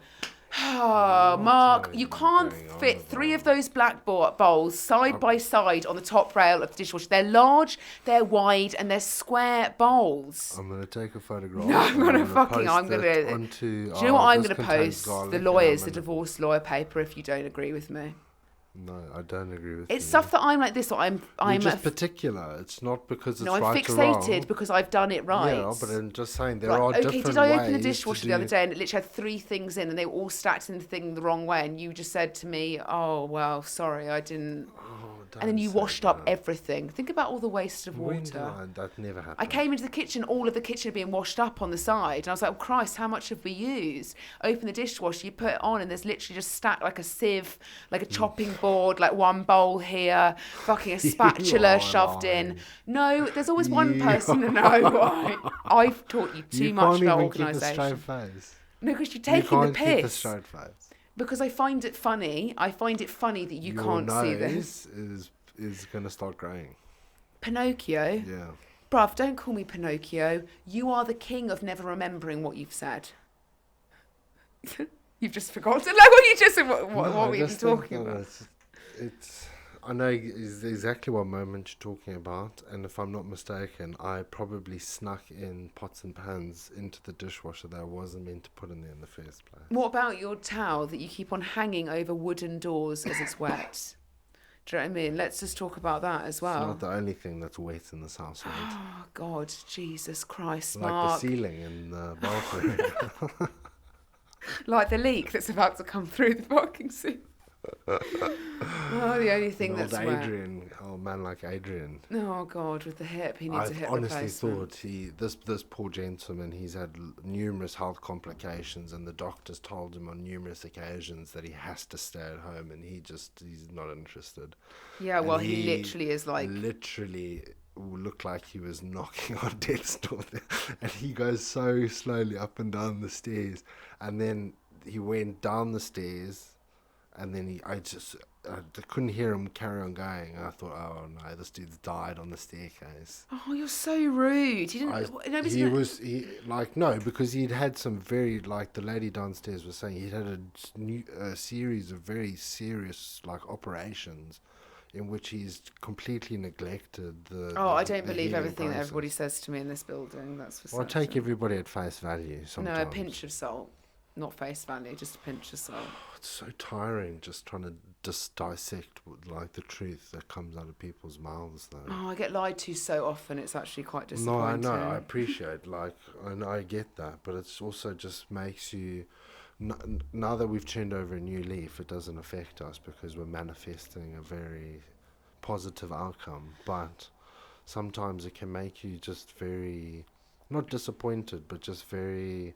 Oh, Mark, you can't fit 3 of those black bowls side by side on the top rail of the dishwasher. They're large, they're wide, and they're square bowls. I'm going to take a photograph. No, I'm going to Do you know what I'm going to post? The lawyers, the divorce lawyer paper, if you don't agree with me. No, I don't agree with It's stuff that I'm like this, or I'm just particular. It's not because it's no, I'm right or wrong. fixated because I've done it right. Yeah, but I'm just saying there are different ways. Did I open the dishwasher the other day and it literally had 3 things in and they were all stacked in the thing the wrong way, and you just said to me, "Oh well, sorry, I didn't." And then you washed up everything. Think about all the waste of water. That never happened. I came into the kitchen, all of the kitchen had been washed up on the side. And I was like, oh, Christ, how much have we used? Open the dishwasher, you put it on, and there's literally just stacked like a sieve, like a chopping board, like one bowl here, fucking a spatula shoved in. No, there's always one person to know why. I've taught you too much about organisation. No, because you're taking the piss. Keep a straight face. Because I find it funny. I find it funny that you can't see this. Is going to start growing. Pinocchio? Yeah. Bruv, don't call me Pinocchio. You are the king of never remembering what you've said. You've just forgotten. Like what you just said. What were you talking about? I know exactly what moment you're talking about, and if I'm not mistaken, I probably snuck in pots and pans into the dishwasher that I wasn't meant to put in there in the first place. What about your towel that you keep on hanging over wooden doors as it's wet? Do you know what I mean? Let's just talk about that as well. It's not the only thing that's wet in this household. Oh, God, Jesus Christ, like Mark. the ceiling in the bathroom. Like the leak that's about to come through the parking suit. The only thing that's Adrian, man like Adrian. Oh God, with the hip, he needs a hip replacement. I honestly thought this poor gentleman, he's had numerous health complications, and the doctors told him on numerous occasions that he has to stay at home, and he's not interested. Yeah, well, he literally is like looked like he was knocking on death's door there. And he goes so slowly up and down the stairs, and then he went down the stairs. And then I couldn't hear him carry on going. And I thought, oh no, this dude's died on the staircase. Oh, you're so rude. He didn't. No, because he'd had some very, like the lady downstairs was saying, he'd had a series of very serious operations, in which he's completely neglected the. I don't believe everything that everybody says to me in this building. That's for certain. I take everybody at face value. Sometimes. No, a pinch of salt. Not face value, just a pinch of salt. It's so tiring just trying to dissect the truth that comes out of people's mouths, though. Oh, I get lied to so often, it's actually quite disappointing. No, I know, I appreciate, I get that, but it's also just makes you, now that we've turned over a new leaf, it doesn't affect us because we're manifesting a very positive outcome, but sometimes it can make you just very, not disappointed, but just very...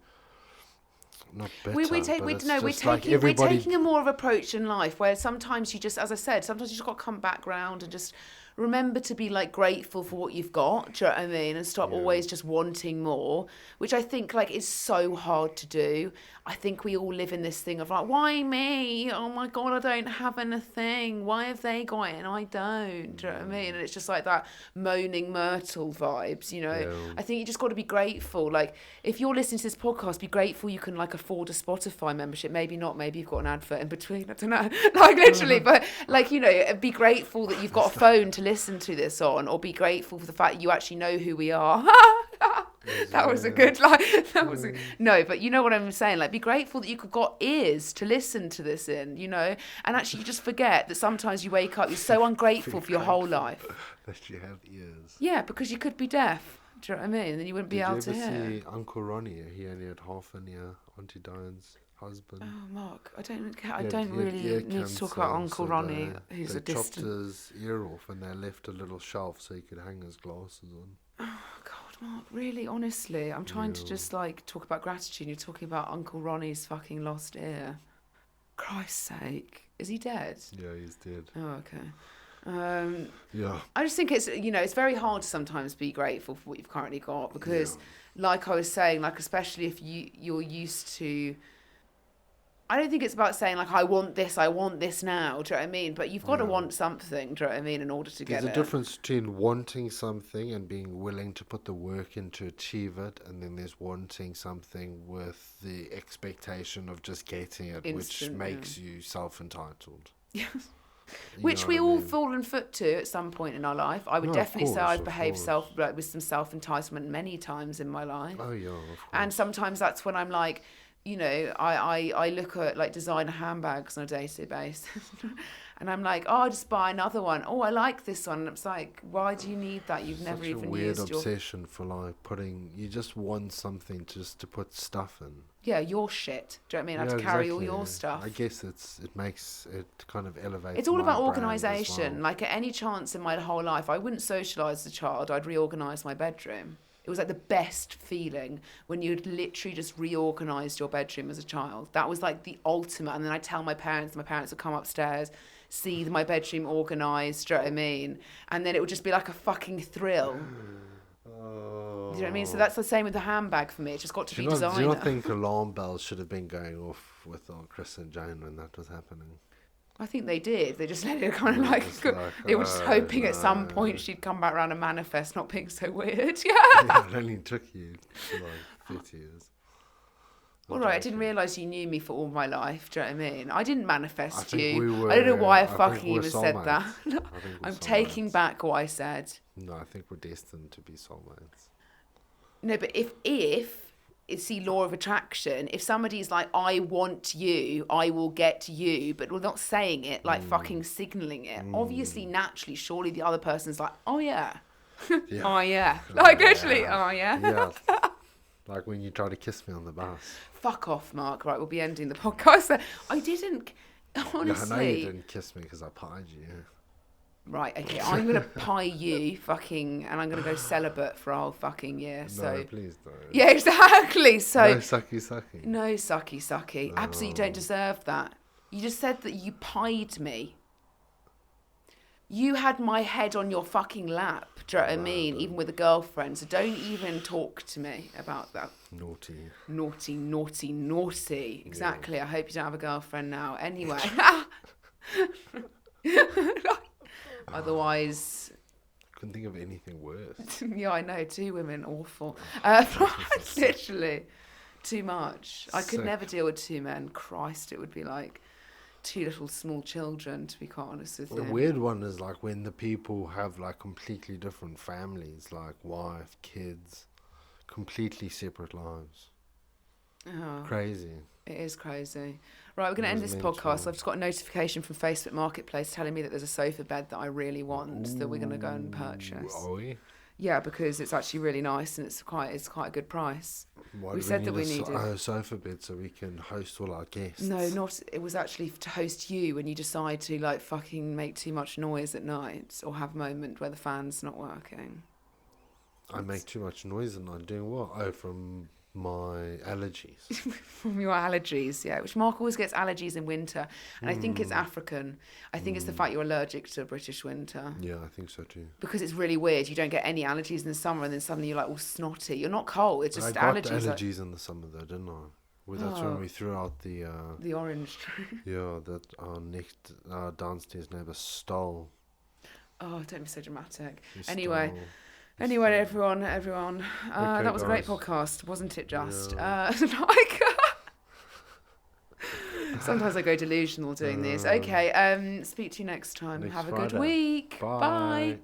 Not bitter, we're taking a more of approach in life where sometimes you just, as I said, sometimes you just got to come back round and just remember to be like grateful for what you've got, do you know what I mean, and stop always just wanting more, which I think like is so hard to do. I think we all live in this thing of like, why me? Oh my god, I don't have anything. Why have they got it and I don't? Do you know what I mean? And it's just like that moaning Myrtle vibes, you know. I think you just got to be grateful. Like if you're listening to this podcast, be grateful you can like afford a Spotify membership. Maybe not, maybe you've got an advert in between, I don't know. Like literally, but like, you know, be grateful that you've got a phone to listen to this on, or be grateful for the fact you actually know who we are. That was a good line. No, but you know what I'm saying. Like, be grateful that you got ears to listen to this in, you know. And actually, you just forget that sometimes you wake up, you're so ungrateful for your whole life. That you have ears. Yeah, because you could be deaf. Do you know what I mean? And then you wouldn't be able to hear. Did you ever see Uncle Ronnie? He only had half an ear. Auntie Diane's husband. Oh, Mark, I don't really need to talk about Uncle Ronnie, who's a distant. They chopped his ear off and they left a little shelf so he could hang his glasses on. Oh, God, Mark, really, honestly, I'm trying to just, like, talk about gratitude. You're talking about Uncle Ronnie's fucking lost ear. Christ's sake. Is he dead? Yeah, he's dead. Oh, okay. Yeah. I just think it's, you know, it's very hard to sometimes be grateful for what you've currently got because, like I was saying, like, especially if you're used to... I don't think it's about saying, like, I want this now, do you know what I mean? But you've got to want something, do you know what I mean, in order to get it. There's a difference between wanting something and being willing to put the work in to achieve it, and then there's wanting something with the expectation of just getting it, which makes you self-entitled. Yes. Which we all fallen foot to at some point in our life. I would definitely say I've behaved with some self-entitlement many times in my life. Oh, yeah, of course. And sometimes that's when I'm like... You know, I look at like designer handbags on a day-to-day basis and I'm like, oh, I'll just buy another one. Oh, I like this one. And it's like, why do you need that? You've never even used Such a weird obsession for like you just want something just to put stuff in. Yeah, your shit. Do you know what I mean? I have to carry all your stuff. I guess it makes it kind of elevates. It's all about organisation. Well. Like at any chance in my whole life, I wouldn't socialise as a child. I'd reorganise my bedroom. It was like the best feeling when you'd literally just reorganised your bedroom as a child. That was like the ultimate. And then I'd tell my parents would come upstairs, see my bedroom organised, do you know what I mean? And then it would just be like a fucking thrill. Do you know what I mean? So that's the same with the handbag for me. It's just got to be designer. Do you not think alarm bells should have been going off with Chris and Jane when that was happening? I think they did. They just let it kind of they were just hoping at some point she'd come back around and manifest not being so weird. Yeah, it only took you like 30 years. All right, I didn't realise you knew me for all my life. Do you know what I mean? I didn't manifest you. I don't know why I fucking even said that. I'm taking back what I said. No, I think we're destined to be soulmates. No, but if it's the law of attraction, if somebody's like, I want you, I will get you, but we're not saying it, like fucking signalling it. Obviously, naturally, surely the other person's like, oh yeah. Oh yeah. Like literally, oh yeah. Yeah. Like when you try to kiss me on the bus. Fuck off, Mark. Right, we'll be ending the podcast there. I didn't, honestly. I know you didn't kiss me because I pied you. Right, okay, I'm going to pie you fucking, and I'm going to go celibate for a whole fucking year. No, so please don't. Yeah, exactly. So no sucky. No sucky. No. Absolutely don't deserve that. You just said that you pied me. You had my head on your fucking lap, do you know what I mean? Even with a girlfriend. So don't even talk to me about that. Naughty. Exactly. Yeah. I hope you don't have a girlfriend now. Anyway. Otherwise... Couldn't think of anything worse. Yeah, I know. 2 women, awful. Literally. Too much. I could never deal with 2 men. Christ, it would be like 2 little small children, to be quite honest with you. The weird one is like when the people have like completely different families, like wife, kids, completely separate lives. Oh, crazy. It is crazy. Right, we're going to end this podcast. I've just got a notification from Facebook Marketplace telling me that there's a sofa bed that I really want that we're going to go and purchase. Are we? Yeah, because it's actually really nice and it's quite a good price. We said that we needed a sofa bed so we can host all our guests. No, it was actually to host you when you decide to like fucking make too much noise at night or have a moment where the fan's not working. I make too much noise and I'm doing what? Oh, from my allergies. From your allergies, yeah. Which Mark always gets allergies in winter, and I think it's African. I think it's the fact you're allergic to British winter. Yeah, I think so too. Because it's really weird. You don't get any allergies in the summer, and then suddenly you're like all snotty. You're not cold. It's just I got allergies. allergies in the summer though, didn't I? Well, that's when we threw out the The orange tree. yeah, that our downstairs neighbour stole. Oh, don't be so dramatic. He Anyway. stole- Anyway, everyone, that was a great guys. podcast, wasn't it? Just Yeah. sometimes I go delusional doing this. Okay, speak to you next time. Next Have a good Friday. week. Bye. Bye.